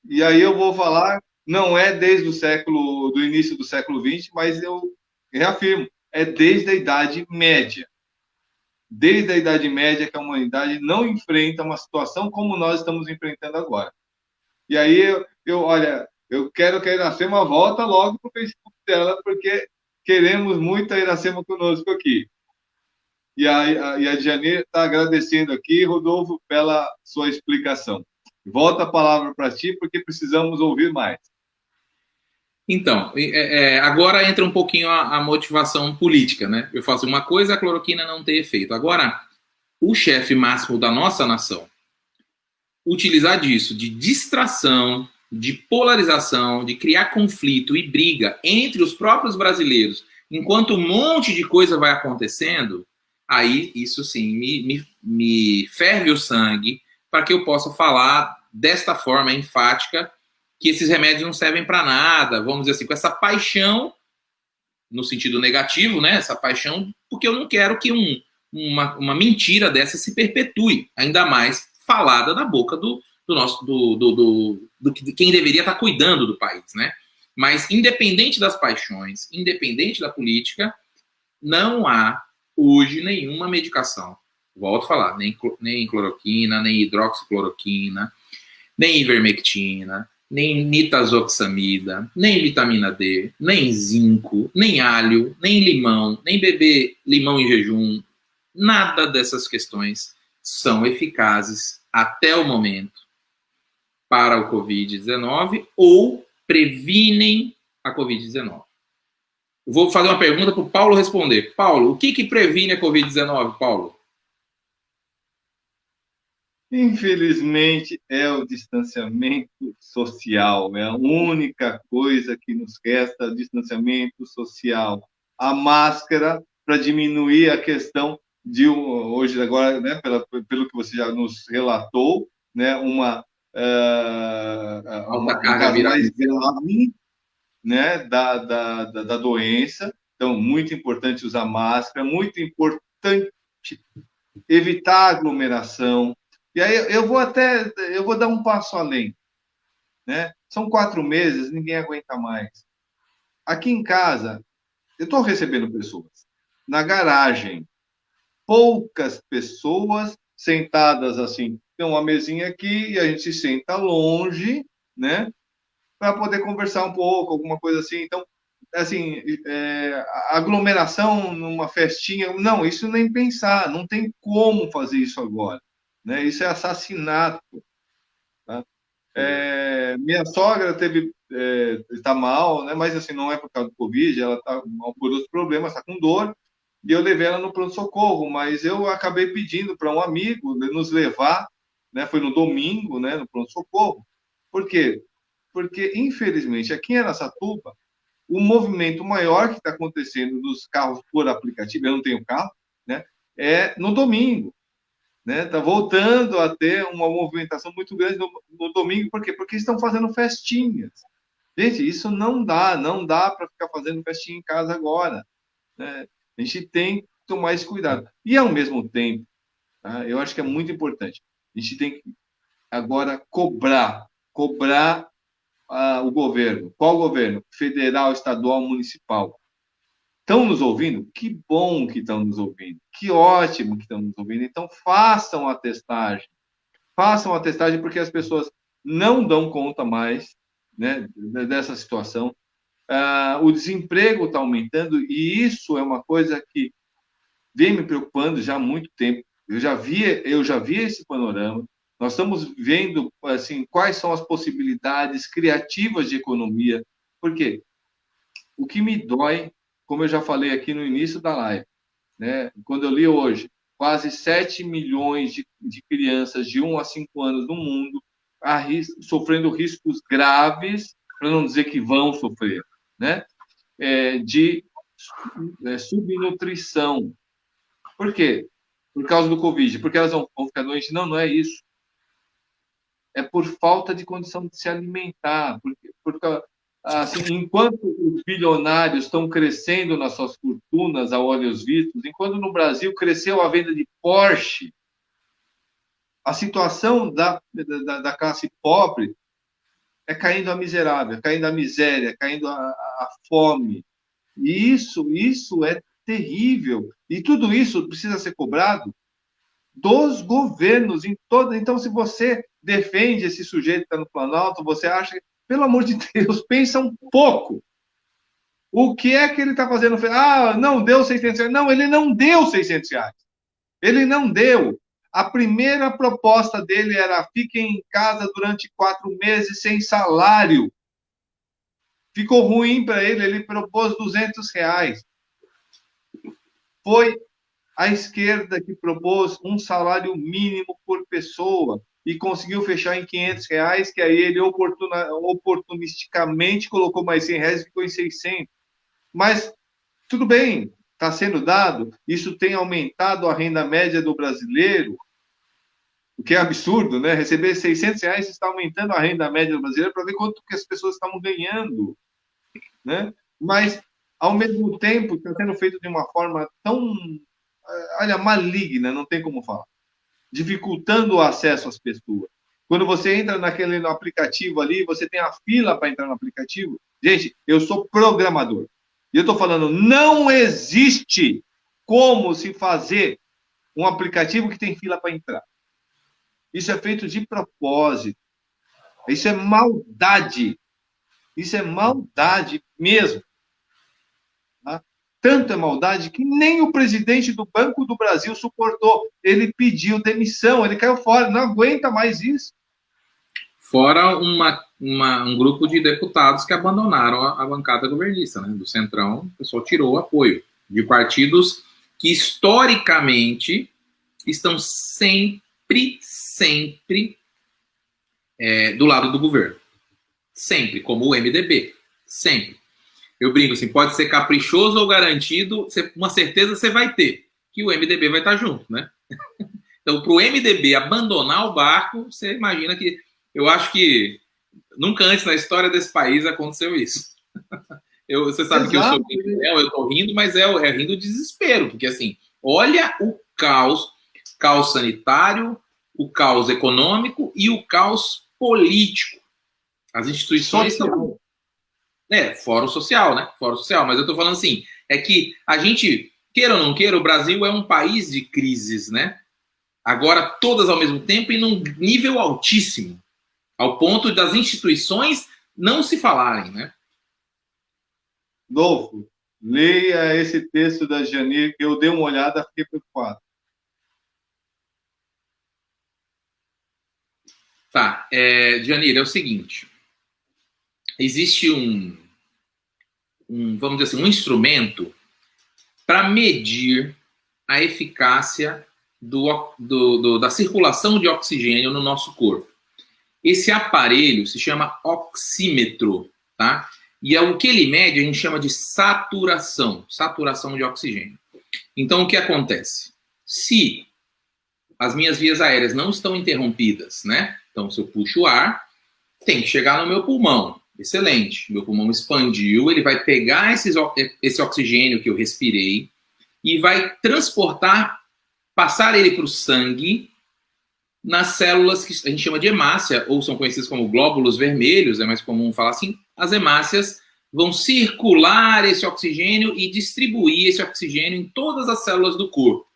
E aí eu vou falar, não é desde do início do século XX, mas eu reafirmo, é desde a Idade Média. Desde a Idade Média que a humanidade não enfrenta uma situação como nós estamos enfrentando agora. E aí, olha, eu quero que a Iracema volta logo para o Facebook dela, porque queremos muito a Iracema conosco aqui. E a Janine está agradecendo aqui, Rodolfo, pela sua explicação. Volta a palavra para ti, porque precisamos ouvir mais. Então, agora entra um pouquinho a motivação política, né? Eu faço uma coisa, a cloroquina não tem efeito. Agora, o chefe máximo da nossa nação utilizar disso, de distração, de polarização, de criar conflito e briga entre os próprios brasileiros, enquanto um monte de coisa vai acontecendo, aí isso sim me ferve o sangue para que eu possa falar desta forma enfática que esses remédios não servem para nada, vamos dizer assim, com essa paixão, no sentido negativo, né? Essa paixão, porque eu não quero que uma mentira dessa se perpetue, ainda mais falada na boca de quem deveria estar cuidando do país, né? Mas independente das paixões, independente da política, não há hoje nenhuma medicação, volto a falar, nem cloroquina, nem hidroxicloroquina, nem ivermectina, nem nitazoxamida, nem vitamina D, nem zinco, nem alho, nem limão, nem beber limão em jejum, nada dessas questões são eficazes até o momento para o Covid-19 ou previnem a Covid-19. Vou fazer uma pergunta para o Paulo responder. Paulo, o que previne a Covid-19, Paulo? Infelizmente, é o distanciamento social. É a única coisa que nos resta, o distanciamento social. A máscara, para diminuir a questão de hoje, agora, né, pelo que você já nos relatou, né, um caso mais grave, né, da doença. Então, muito importante usar máscara, muito importante evitar aglomeração. E aí eu vou dar um passo além, né? São 4 meses, ninguém aguenta mais. Aqui em casa, eu estou recebendo pessoas na garagem, poucas pessoas sentadas assim. Tem uma mesinha aqui e a gente se senta longe, né? Para poder conversar um pouco, alguma coisa assim. Então, assim, aglomeração numa festinha, não, isso nem pensar, não tem como fazer isso agora, né? Isso é assassinato. Tá? Minha sogra está mal, né? Mas assim, não é por causa do Covid, ela está mal por outros problemas, está com dor, e eu levei ela no pronto-socorro, mas eu acabei pedindo para um amigo nos levar, né? Foi no domingo, né? No pronto-socorro. Por quê? Porque, infelizmente, aqui em Araçatuba, o movimento maior que está acontecendo dos carros por aplicativo, eu não tenho carro, né? É no domingo, né? Está voltando a ter uma movimentação muito grande no domingo, por quê? Porque estão fazendo festinhas. Gente, isso não dá para ficar fazendo festinha em casa agora, né? A gente tem que tomar esse cuidado. E, ao mesmo tempo, tá? Eu acho que é muito importante, a gente tem que agora cobrar o governo. Qual governo? Federal, estadual, municipal. Estão nos ouvindo? Que bom que estão nos ouvindo. Que ótimo que estão nos ouvindo. Então, façam a testagem. Façam a testagem porque as pessoas não dão conta mais, né, dessa situação. O desemprego está aumentando e isso é uma coisa que vem me preocupando já há muito tempo. Eu já vi esse panorama. Nós estamos vendo assim quais são as possibilidades criativas de economia. Por quê? O que me dói, como eu já falei aqui no início da live, né? Quando eu li hoje, quase 7 milhões de crianças de 1 a 5 anos no mundo sofrendo riscos graves, para não dizer que vão sofrer, né? De subnutrição. Por quê? Por causa do Covid. Porque elas vão ficar doentes? Não, não é isso. É por falta de condição de se alimentar. Porque assim, enquanto os bilionários estão crescendo nas suas fortunas a olhos vistos, enquanto no Brasil cresceu a venda de Porsche, a situação da classe pobre é caindo a miserável, caindo a miséria, caindo a fome. E isso é terrível. E tudo isso precisa ser cobrado dos governos em toda. Então, se você defende esse sujeito que está no Planalto, você acha que, pelo amor de Deus, pensa um pouco. O que é que ele está fazendo? Não deu 600 reais. Não, ele não deu 600 reais. Ele não deu. A primeira proposta dele era fiquem em casa durante 4 meses sem salário. Ficou ruim para ele propôs 200 reais. Foi a esquerda que propôs um salário mínimo por pessoa e conseguiu fechar em 500 reais, que aí ele oportunisticamente colocou mais 100 reais e ficou em 600. Mas tudo bem, está sendo dado, isso tem aumentado a renda média do brasileiro, o que é absurdo, né? Receber 600 reais está aumentando a renda média do brasileiro para ver quanto que as pessoas estão ganhando, né? Mas, ao mesmo tempo, está sendo feito de uma forma tão, olha, maligna, não tem como falar, dificultando o acesso às pessoas. Quando você entra no aplicativo ali, você tem a fila para entrar no aplicativo. Gente, eu sou programador. E eu estou falando, não existe como se fazer um aplicativo que tem fila para entrar. Isso é feito de propósito. Isso é maldade. Isso é maldade mesmo. Tá? Tanta maldade que nem o presidente do Banco do Brasil suportou. Ele pediu demissão, ele caiu fora, não aguenta mais isso. Fora um grupo de deputados que abandonaram a bancada governista, né? Do Centrão, o pessoal tirou o apoio de partidos que historicamente estão sempre do lado do governo. Sempre, como o MDB. Sempre. Eu brinco assim, pode ser caprichoso ou garantido, uma certeza você vai ter, que o MDB vai estar junto, né? Então, para o MDB abandonar o barco, você imagina que... Eu acho que nunca antes na história desse país aconteceu isso. Você sabe que eu sou eu tô rindo, mas é rindo do desespero, porque assim, olha o caos sanitário, o caos econômico e o caos político. As instituições estão... fora o social, né? Fora o social, mas eu tô falando assim, é que a gente, queira ou não queira, o Brasil é um país de crises, né? Agora todas ao mesmo tempo e num nível altíssimo. Ao ponto das instituições não se falarem, né? Dolfo, leia esse texto da Janir, que eu dei uma olhada, fiquei preocupado. Tá, Janir, é o seguinte. Existe vamos dizer assim, um instrumento para medir a eficácia da circulação de oxigênio no nosso corpo. Esse aparelho se chama oxímetro, tá? E o que ele mede a gente chama de saturação de oxigênio. Então, o que acontece? Se as minhas vias aéreas não estão interrompidas, né? Então, se eu puxo o ar, tem que chegar no meu pulmão. Excelente. Meu pulmão expandiu, ele vai pegar esse oxigênio que eu respirei e vai passar ele para o sangue, nas células que a gente chama de hemácia, ou são conhecidas como glóbulos vermelhos, é mais comum falar assim, as hemácias vão circular esse oxigênio e distribuir esse oxigênio em todas as células do corpo.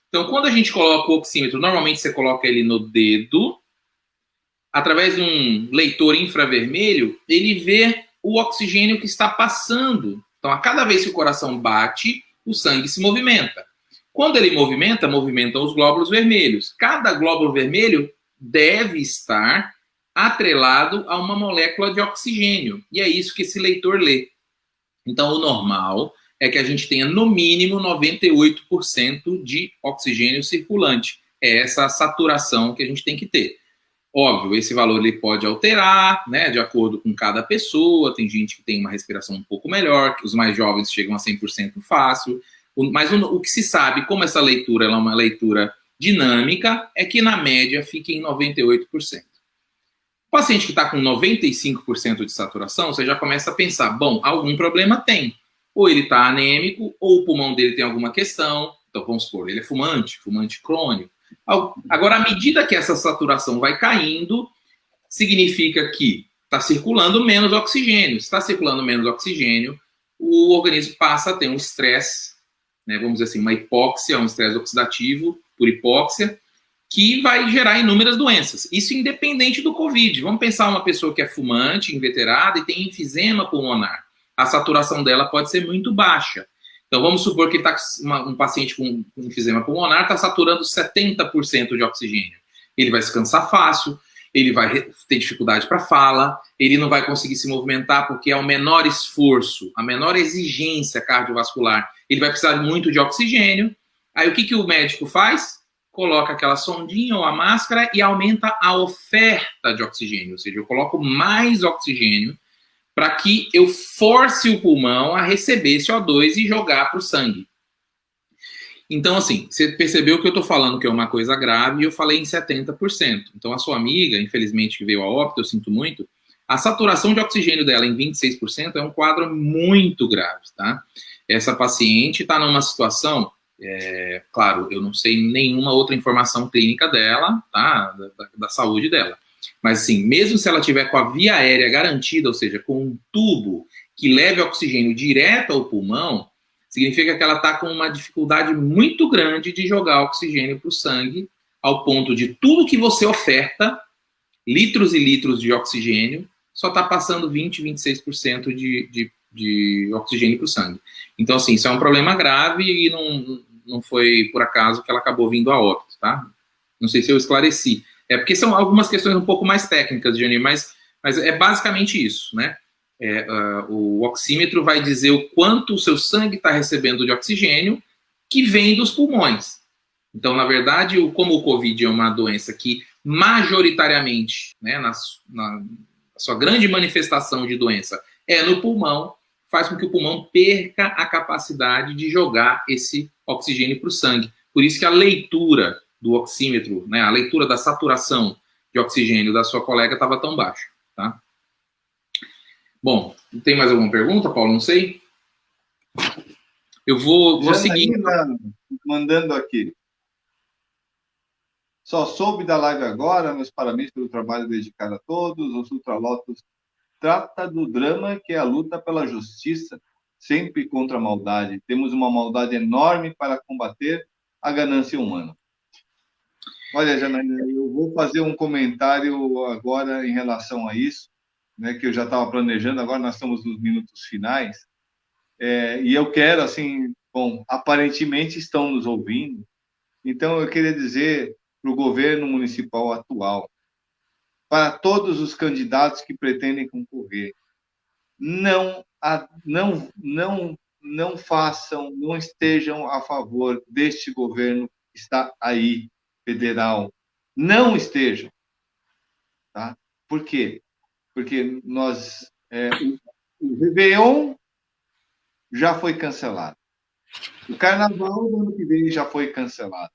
Então, quando a gente coloca o oxímetro, normalmente você coloca ele no dedo, através de um leitor infravermelho, ele vê o oxigênio que está passando. Então, a cada vez que o coração bate, o sangue se movimenta. Quando ele movimenta os glóbulos vermelhos. Cada glóbulo vermelho deve estar atrelado a uma molécula de oxigênio. E é isso que esse leitor lê. Então, o normal é que a gente tenha, no mínimo, 98% de oxigênio circulante. É essa saturação que a gente tem que ter. Óbvio, esse valor ele pode alterar, né, de acordo com cada pessoa. Tem gente que tem uma respiração um pouco melhor, que os mais jovens chegam a 100% fácil. Mas o que se sabe, como essa leitura ela é uma leitura dinâmica, é que na média fica em 98%. O paciente que está com 95% de saturação, você já começa a pensar, bom, algum problema tem. Ou ele está anêmico, ou o pulmão dele tem alguma questão. Então, vamos supor, ele é fumante crônico. Agora, à medida que essa saturação vai caindo, significa que está circulando menos oxigênio. Se está circulando menos oxigênio, o organismo passa a ter um estresse, né, vamos dizer assim, uma hipóxia, um estresse oxidativo por hipóxia, que vai gerar inúmeras doenças. Isso independente do Covid. Vamos pensar uma pessoa que é fumante, inveterada e tem enfisema pulmonar. A saturação dela pode ser muito baixa. Então, vamos supor que um paciente com enfisema pulmonar está saturando 70% de oxigênio. Ele vai se cansar fácil, ele vai ter dificuldade para fala, ele não vai conseguir se movimentar porque é o menor esforço, a menor exigência cardiovascular. Ele vai precisar muito de oxigênio. Aí o que o médico faz? Coloca aquela sondinha ou a máscara e aumenta a oferta de oxigênio. Ou seja, eu coloco mais oxigênio para que eu force o pulmão a receber CO2 e jogar para o sangue. Então, assim, você percebeu que eu estou falando que é uma coisa grave e eu falei em 70%. Então, a sua amiga, infelizmente, que veio a óbito, eu sinto muito, a saturação de oxigênio dela em 26% é um quadro muito grave, tá? Essa paciente está numa situação, claro, eu não sei nenhuma outra informação clínica dela, tá? Da saúde dela. Mas, assim, mesmo se ela tiver com a via aérea garantida, ou seja, com um tubo que leve oxigênio direto ao pulmão, Significa que ela está com uma dificuldade muito grande de jogar oxigênio para o sangue, ao ponto de tudo que você oferta, litros e litros de oxigênio, só está passando 20, 26% de oxigênio para o sangue. Então, assim, isso é um problema grave e não foi por acaso que ela acabou vindo a óbito, tá? Não sei se eu esclareci. É porque são algumas questões um pouco mais técnicas, Janir, mas é basicamente isso, né? O oxímetro vai dizer o quanto o seu sangue está recebendo de oxigênio que vem dos pulmões. Então, na verdade, como o Covid é uma doença que majoritariamente, né, na sua grande manifestação de doença é no pulmão, faz com que o pulmão perca a capacidade de jogar esse oxigênio para o sangue. Por isso que a leitura do oxímetro, né, a leitura da saturação de oxigênio da sua colega estava tão baixa, tá? Bom, tem mais alguma pergunta, Paulo? Não sei. Eu vou seguir. Mandando aqui. Só soube da live agora, meus parabéns pelo trabalho dedicado a todos. Os Ultralotos trata do drama que é a luta pela justiça, sempre contra a maldade. Temos uma maldade enorme para combater a ganância humana. Olha, Janaína, eu vou fazer um comentário agora em relação a isso, né, que eu já estava planejando, agora nós estamos nos minutos finais, e eu quero, assim, bom, aparentemente estão nos ouvindo, então eu queria dizer para o governo municipal atual, para todos os candidatos que pretendem concorrer, não façam, não estejam a favor deste governo que está aí, federal. Não estejam. Tá? Por quê? Porque o Réveillon já foi cancelado. O Carnaval do ano que vem já foi cancelado.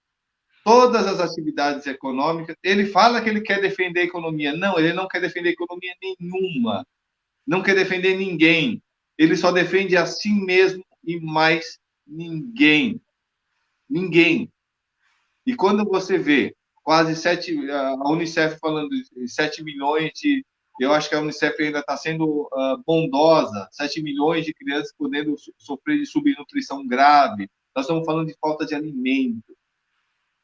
Todas as atividades econômicas, ele fala que ele quer defender a economia. Não, ele não quer defender economia nenhuma. Não quer defender ninguém. Ele só defende a si mesmo e mais ninguém. Ninguém. E quando você vê quase a Unicef falando de 7 milhões de... Eu acho que a Unicef ainda está sendo bondosa. 7 milhões de crianças podendo sofrer de subnutrição grave. Nós estamos falando de falta de alimento.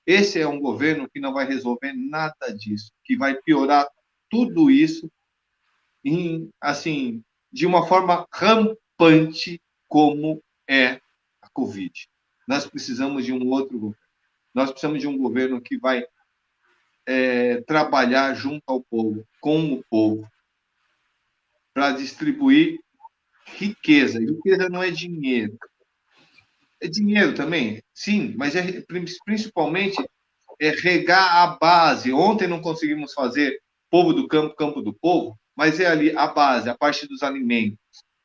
Esse é um governo que não vai resolver nada disso, que vai piorar tudo isso assim, de uma forma rampante como é a Covid. Nós precisamos de um outro governo. Nós precisamos de um governo que vai trabalhar junto ao povo, com o povo, para distribuir riqueza. E riqueza não é dinheiro. É dinheiro também, sim, mas principalmente regar a base. Ontem não conseguimos fazer povo do campo, campo do povo, mas é ali a base, a parte dos alimentos.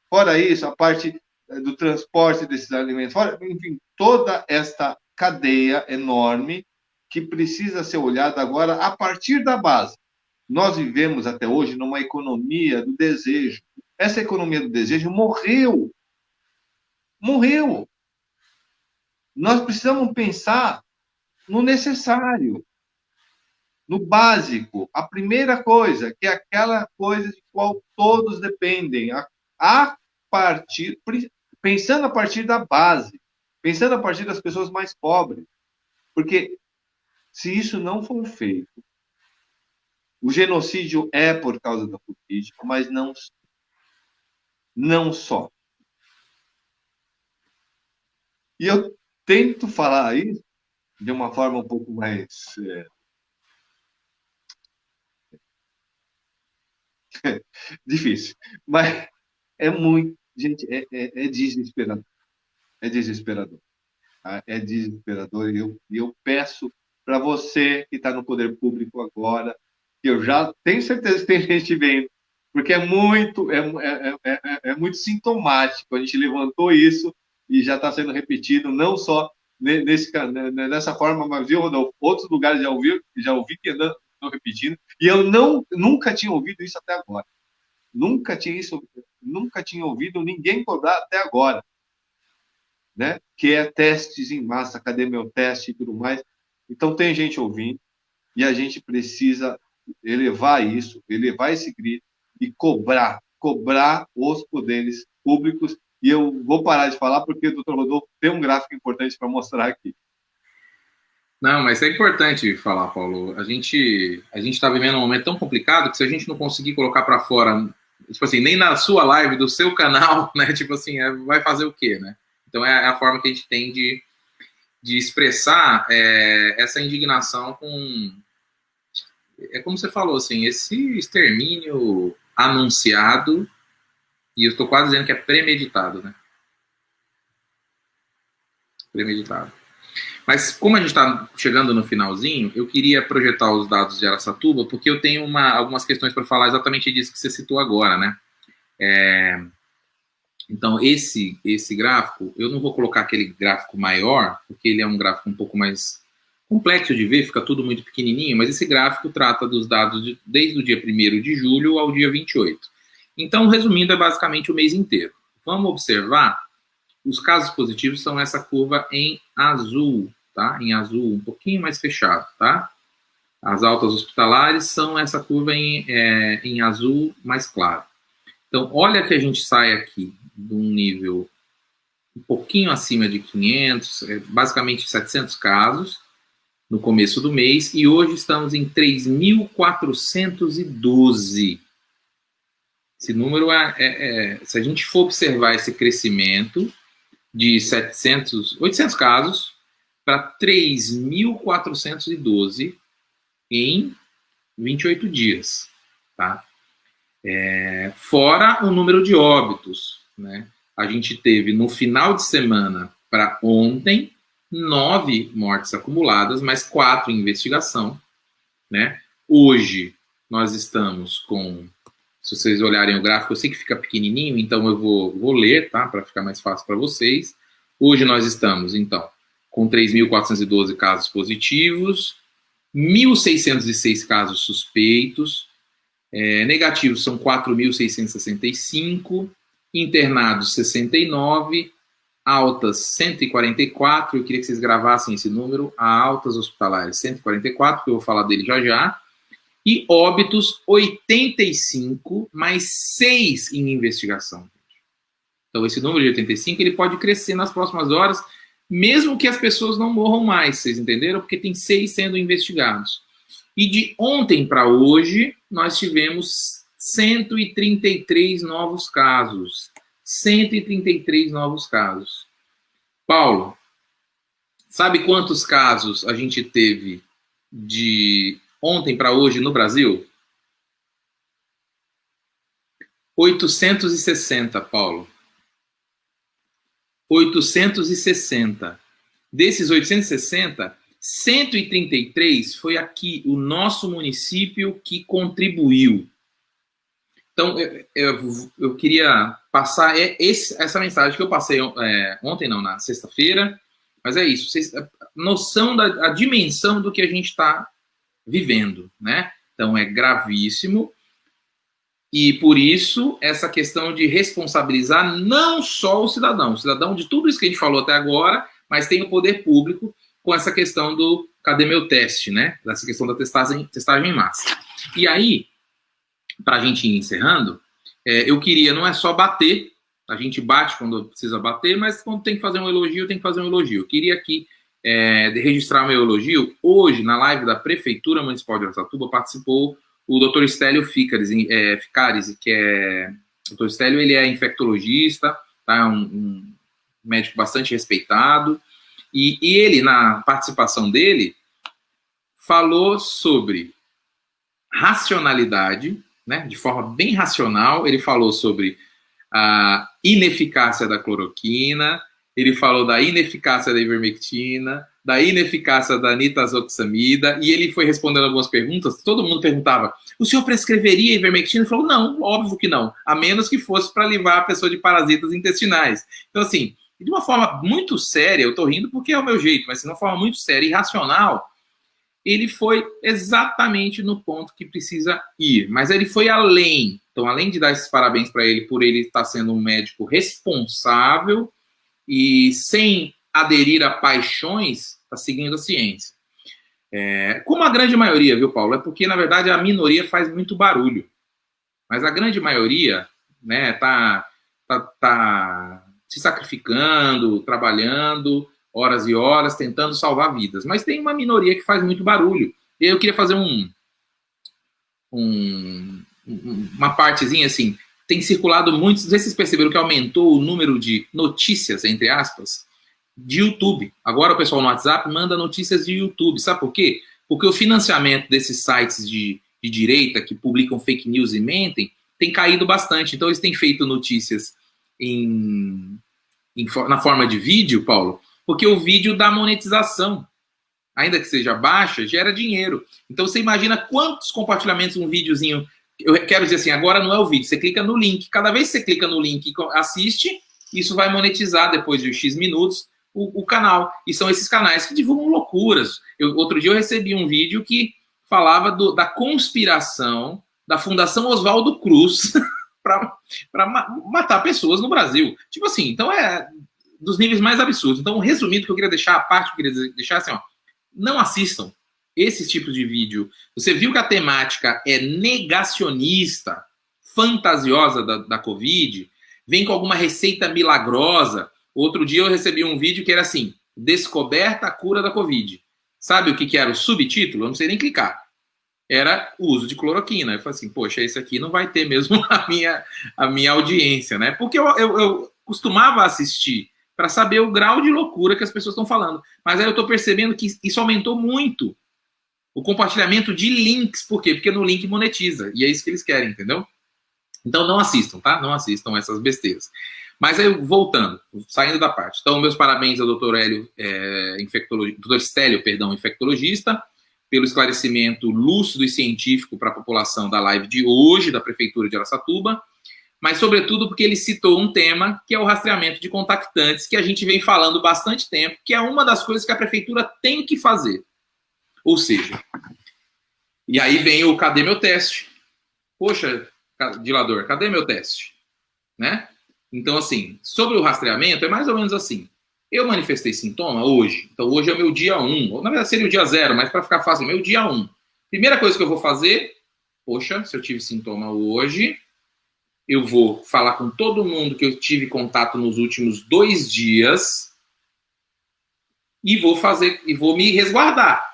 Fora isso, a parte do transporte desses alimentos, fora, enfim, toda esta cadeia enorme que precisa ser olhada agora a partir da base. Nós vivemos até hoje numa economia do desejo. Essa economia do desejo morreu. Morreu. Nós precisamos pensar no necessário, no básico. A primeira coisa, que é aquela coisa de qual todos dependem, pensando a partir da base, pensando a partir das pessoas mais pobres. Porque se isso não for feito, o genocídio é por causa da política, mas não só. E eu tento falar isso de uma forma um pouco mais difícil, mas é muito, gente, é desesperador. É desesperador. Tá? É desesperador. E eu peço para você que está no poder público agora, que eu já tenho certeza que tem gente vendo, porque é muito sintomático. A gente levantou isso e já está sendo repetido, não só nessa forma, mas viu, Rodolfo? Outros lugares já ouvi que estão repetindo, e eu nunca tinha ouvido isso até agora. Nunca tinha ouvido ninguém cobrar até agora, né? Que é testes em massa, cadê meu teste e tudo mais. Então tem gente ouvindo e a gente precisa elevar isso, elevar esse grito e cobrar os poderes públicos E eu vou parar de falar porque o Dr. Rodolfo tem um gráfico importante para mostrar aqui. Não, mas é importante falar, Paulo. A gente está vivendo um momento tão complicado que se a gente não conseguir colocar para fora, tipo assim, nem na sua live do seu canal, né? Tipo assim, vai fazer o quê, né? Então é a forma que a gente tem de expressar essa indignação com, é como você falou, assim, esse extermínio anunciado, e eu estou quase dizendo que é premeditado, né? Premeditado. Mas como a gente está chegando no finalzinho, eu queria projetar os dados de Araçatuba, porque eu tenho algumas questões para falar exatamente disso que você citou agora, né? Então, esse gráfico, eu não vou colocar aquele gráfico maior, porque ele é um gráfico um pouco mais complexo de ver, fica tudo muito pequenininho, mas esse gráfico trata dos dados desde o dia 1º de julho ao dia 28. Então, resumindo, é basicamente o mês inteiro. Vamos observar, os casos positivos são essa curva em azul, tá? Em azul, um pouquinho mais fechado, tá? As altas hospitalares são essa curva em azul mais claro. Então, olha que a gente sai aqui de um nível um pouquinho acima de 500, basicamente 700 casos no começo do mês, e hoje estamos em 3.412. Esse número se a gente for observar esse crescimento de 800 casos para 3.412 em 28 dias, tá? Fora o número de óbitos, né? A gente teve no final de semana para ontem 9 mortes acumuladas, mais 4 em investigação, né? Hoje nós estamos com, se vocês olharem o gráfico, eu sei que fica pequenininho, então eu vou ler, tá? Para ficar mais fácil para vocês. Hoje nós estamos, então, com 3.412 casos positivos, 1.606 casos suspeitos, negativos são 4.665, internados 69, altas 144, eu queria que vocês gravassem esse número, a altas hospitalares 144, que eu vou falar dele já já, e óbitos 85, mais 6 em investigação. Então esse número de 85 ele pode crescer nas próximas horas, mesmo que as pessoas não morram mais, vocês entenderam? Porque tem 6 sendo investigados. E de ontem para hoje, nós tivemos 133 novos casos. 133 novos casos. Paulo, sabe quantos casos a gente teve de ontem para hoje no Brasil? 860, Paulo. 860. Desses 860, 133 foi aqui o nosso município que contribuiu. Então, eu queria passar essa mensagem que eu passei ontem, não, na sexta-feira, mas é isso, noção da dimensão do que a gente está vivendo, né? Então, é gravíssimo, e por isso, essa questão de responsabilizar não só o cidadão de tudo isso que a gente falou até agora, mas tem o poder público com essa questão do cadê meu teste, né? Dessa questão da testagem em massa. E aí, para a gente ir encerrando, eu queria, não é só bater, a gente bate quando precisa bater, mas quando tem que fazer um elogio, tem que fazer um elogio. Eu queria aqui registrar meu elogio. Hoje, na live da Prefeitura Municipal de Araçatuba, participou o Dr. Stélio Ficares, que é... O Dr. Stélio, ele é infectologista, tá? Um médico bastante respeitado, e ele, na participação dele, falou sobre racionalidade, né, de forma bem racional. Ele falou sobre a ineficácia da cloroquina, ele falou da ineficácia da ivermectina, da ineficácia da nitazoxamida, e ele foi respondendo algumas perguntas. Todo mundo perguntava, o senhor prescreveria ivermectina? Ele falou, não, óbvio que não, a menos que fosse para livrar a pessoa de parasitas intestinais. Então, assim, de uma forma muito séria, eu estou rindo porque é o meu jeito, mas de uma forma muito séria e racional, ele foi exatamente no ponto que precisa ir, mas ele foi além. Então, além de dar esses parabéns para ele por ele estar sendo um médico responsável e sem aderir a paixões, está seguindo a ciência. Como a grande maioria, viu, Paulo? É porque, na verdade, a minoria faz muito barulho. Mas a grande maioria, né, tá se sacrificando, trabalhando, horas e horas, tentando salvar vidas. Mas tem uma minoria que faz muito barulho. E eu queria fazer uma partezinha assim. Tem circulado muito, não sei se vocês perceberam que aumentou o número de notícias, entre aspas, de YouTube. Agora o pessoal no WhatsApp manda notícias de YouTube. Sabe por quê? Porque o financiamento desses sites de direita que publicam fake news e mentem tem caído bastante. Então eles têm feito notícias na forma de vídeo, Paulo, porque o vídeo dá monetização. Ainda que seja baixa, gera dinheiro. Então você imagina quantos compartilhamentos um videozinho... Eu quero dizer assim, agora não é o vídeo, você clica no link. Cada vez que você clica no link e assiste, isso vai monetizar depois de X minutos o canal. E são esses canais que divulgam loucuras. Outro dia eu recebi um vídeo que falava da conspiração da Fundação Oswaldo Cruz para matar pessoas no Brasil. Tipo assim, então é dos níveis mais absurdos. Então, resumindo, que eu queria deixar, a parte que eu queria deixar assim, ó, não assistam esses tipos de vídeo. Você viu que a temática é negacionista, fantasiosa da Covid, vem com alguma receita milagrosa. Outro dia eu recebi um vídeo que era assim, descoberta a cura da Covid. Sabe o que era o subtítulo? Eu não sei nem clicar. Era o uso de cloroquina. Eu falei assim, poxa, esse aqui não vai ter mesmo a minha audiência, né? Porque eu costumava assistir para saber o grau de loucura que as pessoas estão falando. Mas aí eu estou percebendo que isso aumentou muito. O compartilhamento de links. Por quê? Porque no link monetiza. E é isso que eles querem, entendeu? Então não assistam, tá? Não assistam essas besteiras. Mas aí, voltando, saindo da parte. Então, meus parabéns ao doutor doutor Stélio, infectologista, pelo esclarecimento lúcido e científico para a população da live de hoje, da Prefeitura de Araçatuba, mas, sobretudo, porque ele citou um tema que é o rastreamento de contactantes, que a gente vem falando bastante tempo, que é uma das coisas que a Prefeitura tem que fazer. Ou seja, e aí vem o cadê meu teste? Poxa, Dilador, cadê meu teste? Né? Então, assim, sobre o rastreamento, é mais ou menos assim. Eu manifestei sintoma hoje, então hoje é o meu dia 1, ou na verdade seria o dia 0, mas para ficar fácil, meu dia 1. Primeira coisa que eu vou fazer, poxa, se eu tive sintoma hoje, eu vou falar com todo mundo que eu tive contato nos últimos 2 dias e vou me resguardar.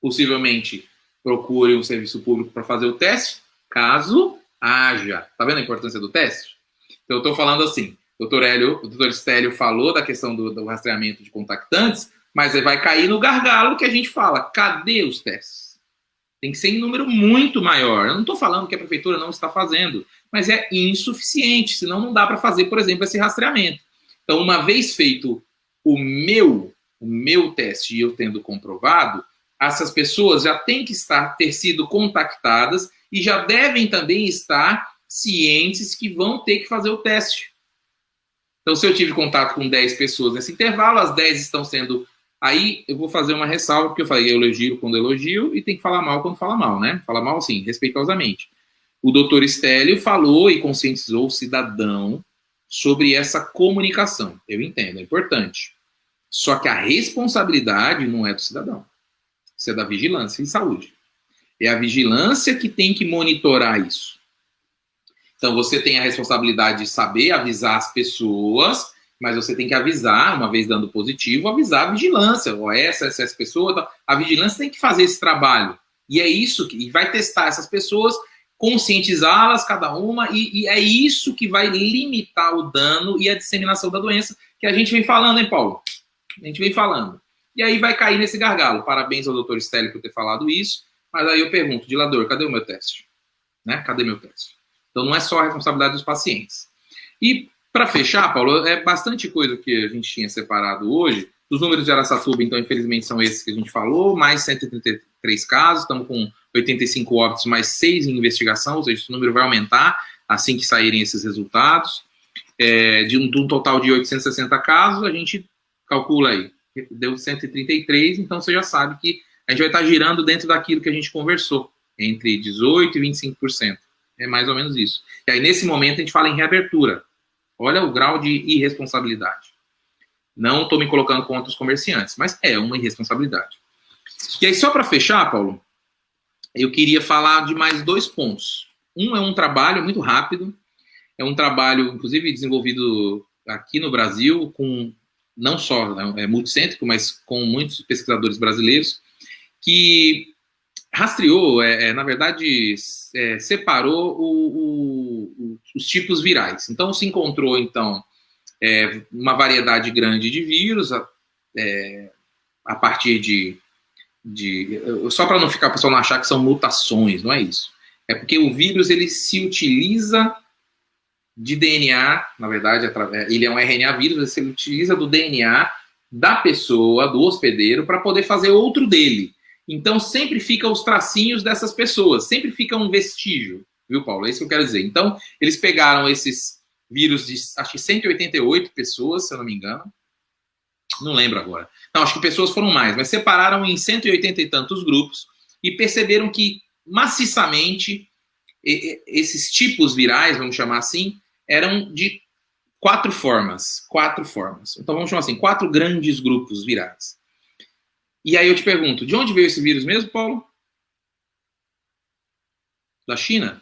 Possivelmente procure um serviço público para fazer o teste, caso haja. Tá vendo a importância do teste? Então eu estou falando assim, o doutor Stélio falou da questão do rastreamento de contactantes, mas vai cair no gargalo que a gente fala, cadê os testes? Tem que ser em número muito maior. Eu não estou falando que a prefeitura não está fazendo, mas é insuficiente, senão não dá para fazer, por exemplo, esse rastreamento. Então, uma vez feito o meu teste e eu tendo comprovado, essas pessoas já têm que ter sido contactadas e já devem também estar cientes que vão ter que fazer o teste. Então, se eu tive contato com 10 pessoas nesse intervalo, as 10 estão sendo... Aí eu vou fazer uma ressalva, porque eu falei elogio quando elogio e tem que falar mal quando fala mal, né? Falar mal, sim, respeitosamente. O doutor Stélio falou e conscientizou o cidadão sobre essa comunicação. Eu entendo, é importante. Só que a responsabilidade não é do cidadão. Isso é da vigilância em saúde. É a vigilância que tem que monitorar isso. Então, você tem a responsabilidade de saber avisar as pessoas, mas você tem que avisar, uma vez dando positivo, avisar a vigilância. Ou essa pessoa, a vigilância tem que fazer esse trabalho. E é isso, e vai testar essas pessoas, conscientizá-las, cada uma, e é isso que vai limitar o dano e a disseminação da doença, que a gente vem falando, hein, Paulo? A gente vem falando. E aí vai cair nesse gargalo. Parabéns ao doutor Stélio por ter falado isso, mas aí eu pergunto, Dilador, cadê o meu teste? Né? Cadê meu teste? Então, não é só a responsabilidade dos pacientes. E, para fechar, Paulo, é bastante coisa que a gente tinha separado hoje. Os números de Araçatuba, então, infelizmente, são esses que a gente falou, mais 133 casos, estamos com 85 óbitos, mais 6 em investigação, ou seja, esse número vai aumentar assim que saírem esses resultados. De um total de 860 casos, a gente calcula aí, deu 133, então você já sabe que a gente vai estar girando dentro daquilo que a gente conversou, entre 18% e 25%. É mais ou menos isso. E aí, nesse momento, a gente fala em reabertura. Olha o grau de irresponsabilidade. Não estou me colocando contra os comerciantes, mas é uma irresponsabilidade. E aí, só para fechar, Paulo, eu queria falar de mais 2 pontos. Um é um trabalho muito rápido, é um trabalho, inclusive, desenvolvido aqui no Brasil, com não só multicêntrico, mas com muitos pesquisadores brasileiros, que rastreou, na verdade, separou os tipos virais. Então, se encontrou, então, uma variedade grande de vírus, a partir de só para não ficar o pessoal não achar que são mutações, não é isso. É porque o vírus ele se utiliza de DNA, na verdade, ele é um RNA vírus, ele se utiliza do DNA da pessoa, do hospedeiro, para poder fazer outro dele. Então sempre fica os tracinhos dessas pessoas, sempre fica um vestígio, viu, Paulo? É isso que eu quero dizer. Então, eles pegaram esses vírus de, acho que 188 pessoas, se eu não me engano, não lembro agora. Não, acho que pessoas foram mais, mas separaram em 180 e tantos grupos e perceberam que maciçamente esses tipos virais, vamos chamar assim, eram de 4 formas. Então vamos chamar assim, 4 grandes grupos virais. E aí eu te pergunto, de onde veio esse vírus mesmo, Paulo? Da China?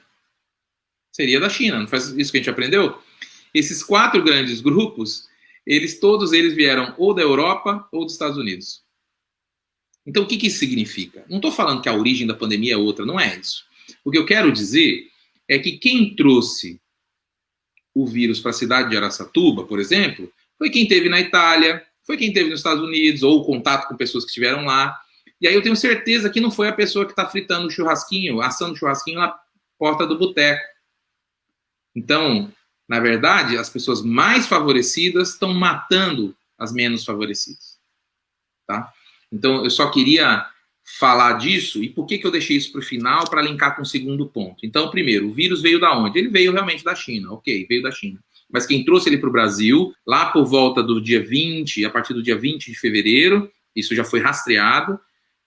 Seria da China, não foi isso que a gente aprendeu? Esses 4 grandes grupos, todos eles vieram ou da Europa ou dos Estados Unidos. Então, o que isso significa? Não estou falando que a origem da pandemia é outra, não é isso. O que eu quero dizer é que quem trouxe o vírus para a cidade de Araçatuba, por exemplo, foi quem esteve na Itália, foi quem esteve nos Estados Unidos, ou contato com pessoas que estiveram lá. E aí eu tenho certeza que não foi a pessoa que está fritando o churrasquinho, assando o churrasquinho na porta do boteco. Então, na verdade, as pessoas mais favorecidas estão matando as menos favorecidas. Tá? Então, eu só queria falar disso, e por que eu deixei isso para o final, para linkar com o segundo ponto. Então, primeiro, o vírus veio da onde? Ele veio realmente da China, ok, veio da China. Mas quem trouxe ele para o Brasil, lá por volta do dia 20, a partir do dia 20 de fevereiro, isso já foi rastreado,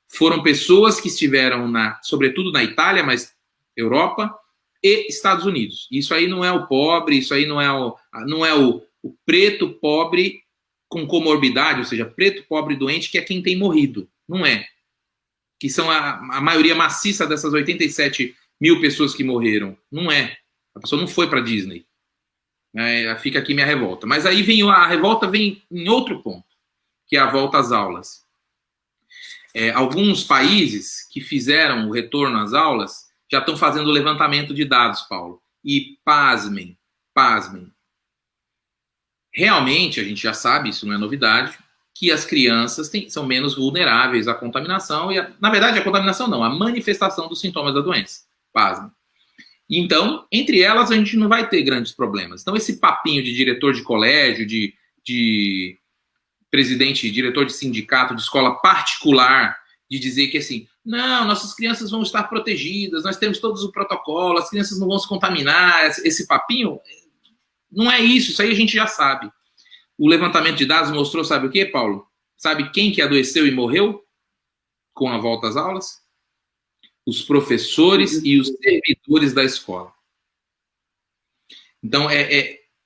foram pessoas que estiveram, sobretudo na Itália, mas Europa e Estados Unidos. Isso aí não é o pobre, isso aí não é o preto pobre com comorbidade, ou seja, preto pobre doente, que é quem tem morrido. Não é. Que são a maioria maciça dessas 87 mil pessoas que morreram. Não é. A pessoa não foi para Disney. Fica aqui minha revolta. Mas aí a revolta vem em outro ponto, que é a volta às aulas. Alguns países que fizeram o retorno às aulas já estão fazendo o levantamento de dados, Paulo. E pasmem. Realmente, a gente já sabe, isso não é novidade, que as crianças são menos vulneráveis à contaminação, na verdade, a contaminação não, a manifestação dos sintomas da doença. Pasmem. Então, entre elas, a gente não vai ter grandes problemas. Então, esse papinho de diretor de colégio, de presidente, diretor de sindicato, de escola particular, de dizer que assim, não, nossas crianças vão estar protegidas, nós temos todos o protocolo, as crianças não vão se contaminar, esse papinho, não é isso aí a gente já sabe. O levantamento de dados mostrou, sabe o quê, Paulo? Sabe quem que adoeceu e morreu com a volta às aulas? Os professores e os servidores da escola. Então,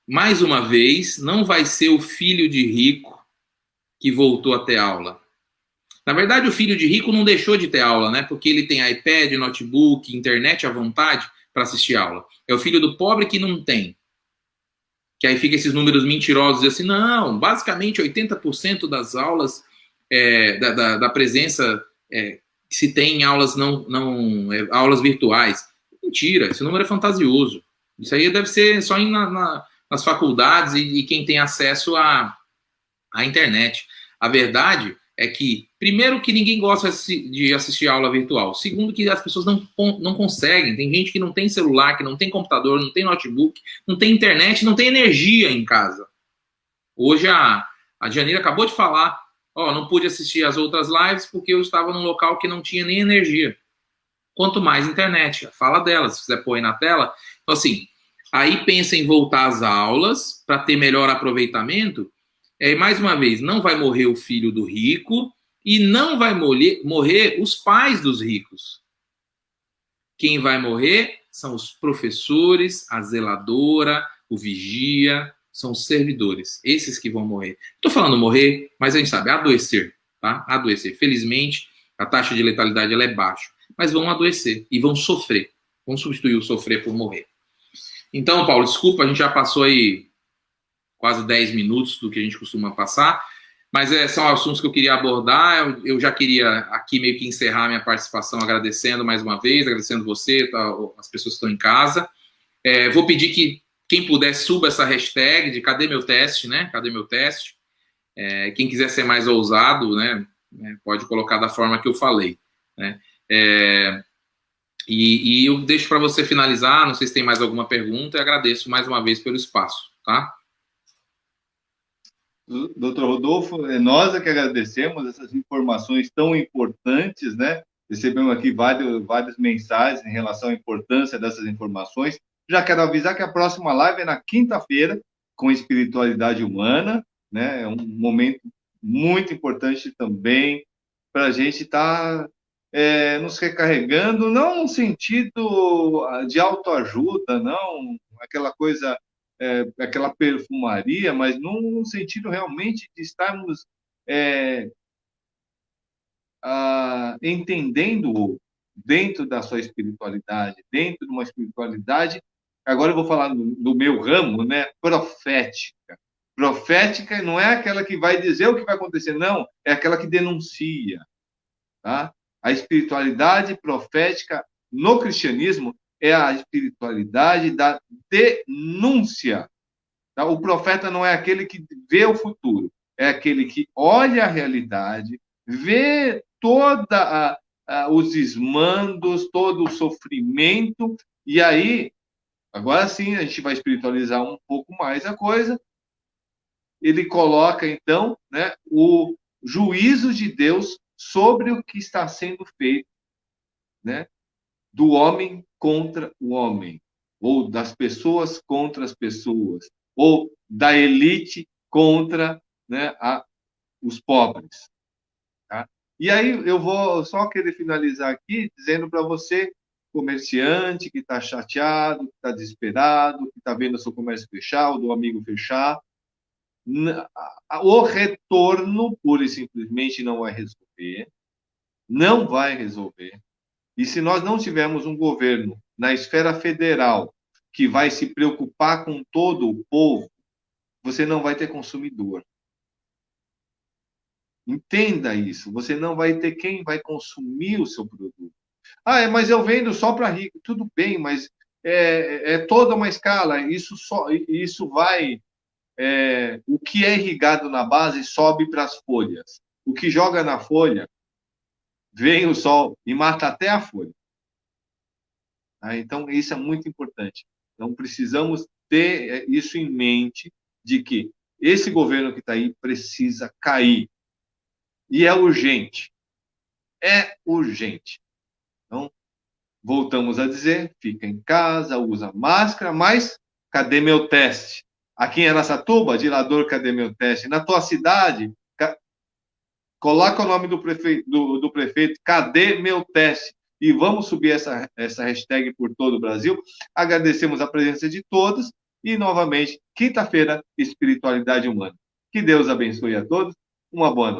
mais uma vez, não vai ser o filho de rico que voltou a ter aula. Na verdade, o filho de rico não deixou de ter aula, né? Porque ele tem iPad, notebook, internet à vontade para assistir aula. É o filho do pobre que não tem. Que aí fica esses números mentirosos assim, não, basicamente 80% das aulas, da presença que se tem em aulas aulas virtuais. Mentira, esse número é fantasioso. Isso aí deve ser só nas faculdades e quem tem acesso à internet. A verdade é que, primeiro, que ninguém gosta de assistir aula virtual. Segundo, que as pessoas não conseguem. Tem gente que não tem celular, que não tem computador, não tem notebook, não tem internet, não tem energia em casa. Hoje a Janira acabou de falar, não pude assistir as outras lives porque eu estava num local que não tinha nem energia. Quanto mais internet. Fala dela, se quiser pôr aí na tela. Então, assim, aí pensa em voltar às aulas para ter melhor aproveitamento. Mais uma vez, não vai morrer o filho do rico e não vai morrer os pais dos ricos. Quem vai morrer são os professores, a zeladora, o vigia, são os servidores. Esses que vão morrer. Estou falando morrer, mas a gente sabe, adoecer. Tá? Adoecer. Felizmente, a taxa de letalidade ela é baixa. Mas vão adoecer e vão sofrer. Vão substituir o sofrer por morrer. Então, Paulo, desculpa, a gente já passou aí quase 10 minutos do que a gente costuma passar, mas são assuntos que eu queria abordar. Eu já queria aqui meio que encerrar minha participação agradecendo mais uma vez, agradecendo você, tá, as pessoas que estão em casa. Vou pedir que quem puder suba essa hashtag de cadê meu teste, né? Cadê meu teste? Quem quiser ser mais ousado, né, pode colocar da forma que eu falei, né? E eu deixo para você finalizar, não sei se tem mais alguma pergunta, e agradeço mais uma vez pelo espaço, tá? Doutor Rodolfo, nós é que agradecemos essas informações tão importantes, né? Recebemos aqui várias mensagens em relação à importância dessas informações. Já quero avisar que a próxima live é na quinta-feira, com espiritualidade humana, né? É um momento muito importante também para a gente estar nos recarregando, não no sentido de autoajuda, não aquela coisa, aquela perfumaria, mas num sentido realmente de estarmos entendendo dentro da sua espiritualidade, dentro de uma espiritualidade. Agora eu vou falar do meu ramo, né? Profética. Profética não é aquela que vai dizer o que vai acontecer, não, é aquela que denuncia, tá? A espiritualidade profética no cristianismo é a espiritualidade da denúncia. Tá? O profeta não é aquele que vê o futuro, é aquele que olha a realidade, vê toda os desmandos, todo o sofrimento, e aí, agora sim, a gente vai espiritualizar um pouco mais a coisa. Ele coloca, então, né, o juízo de Deus sobre o que está sendo feito, né, do homem contra o homem, ou das pessoas contra as pessoas, ou da elite contra, né, os pobres. Tá? E aí eu vou só querer finalizar aqui dizendo para você, comerciante que está chateado, que está desesperado, que está vendo o seu comércio fechar, o do amigo fechar, o retorno, pura e simplesmente, não vai resolver. Não vai resolver. E se nós não tivermos um governo na esfera federal que vai se preocupar com todo o povo, você não vai ter consumidor. Entenda isso. Você não vai ter quem vai consumir o seu produto. Mas eu vendo só para rico. Tudo bem, mas é toda uma escala. Isso vai... o que é irrigado na base sobe para as folhas. O que joga na folha, vem o sol e mata até a folha. Então, isso é muito importante. Então, precisamos ter isso em mente, de que esse governo que está aí precisa cair. E é urgente. É urgente. Então, voltamos a dizer, fica em casa, usa máscara, mas cadê meu teste? Aqui em Araçatuba, Dilador, cadê meu teste? Na tua cidade, coloca o nome do prefeito, cadê meu teste? E vamos subir essa hashtag por todo o Brasil. Agradecemos a presença de todos e, novamente, quinta-feira, espiritualidade humana. Que Deus abençoe a todos. Uma boa noite.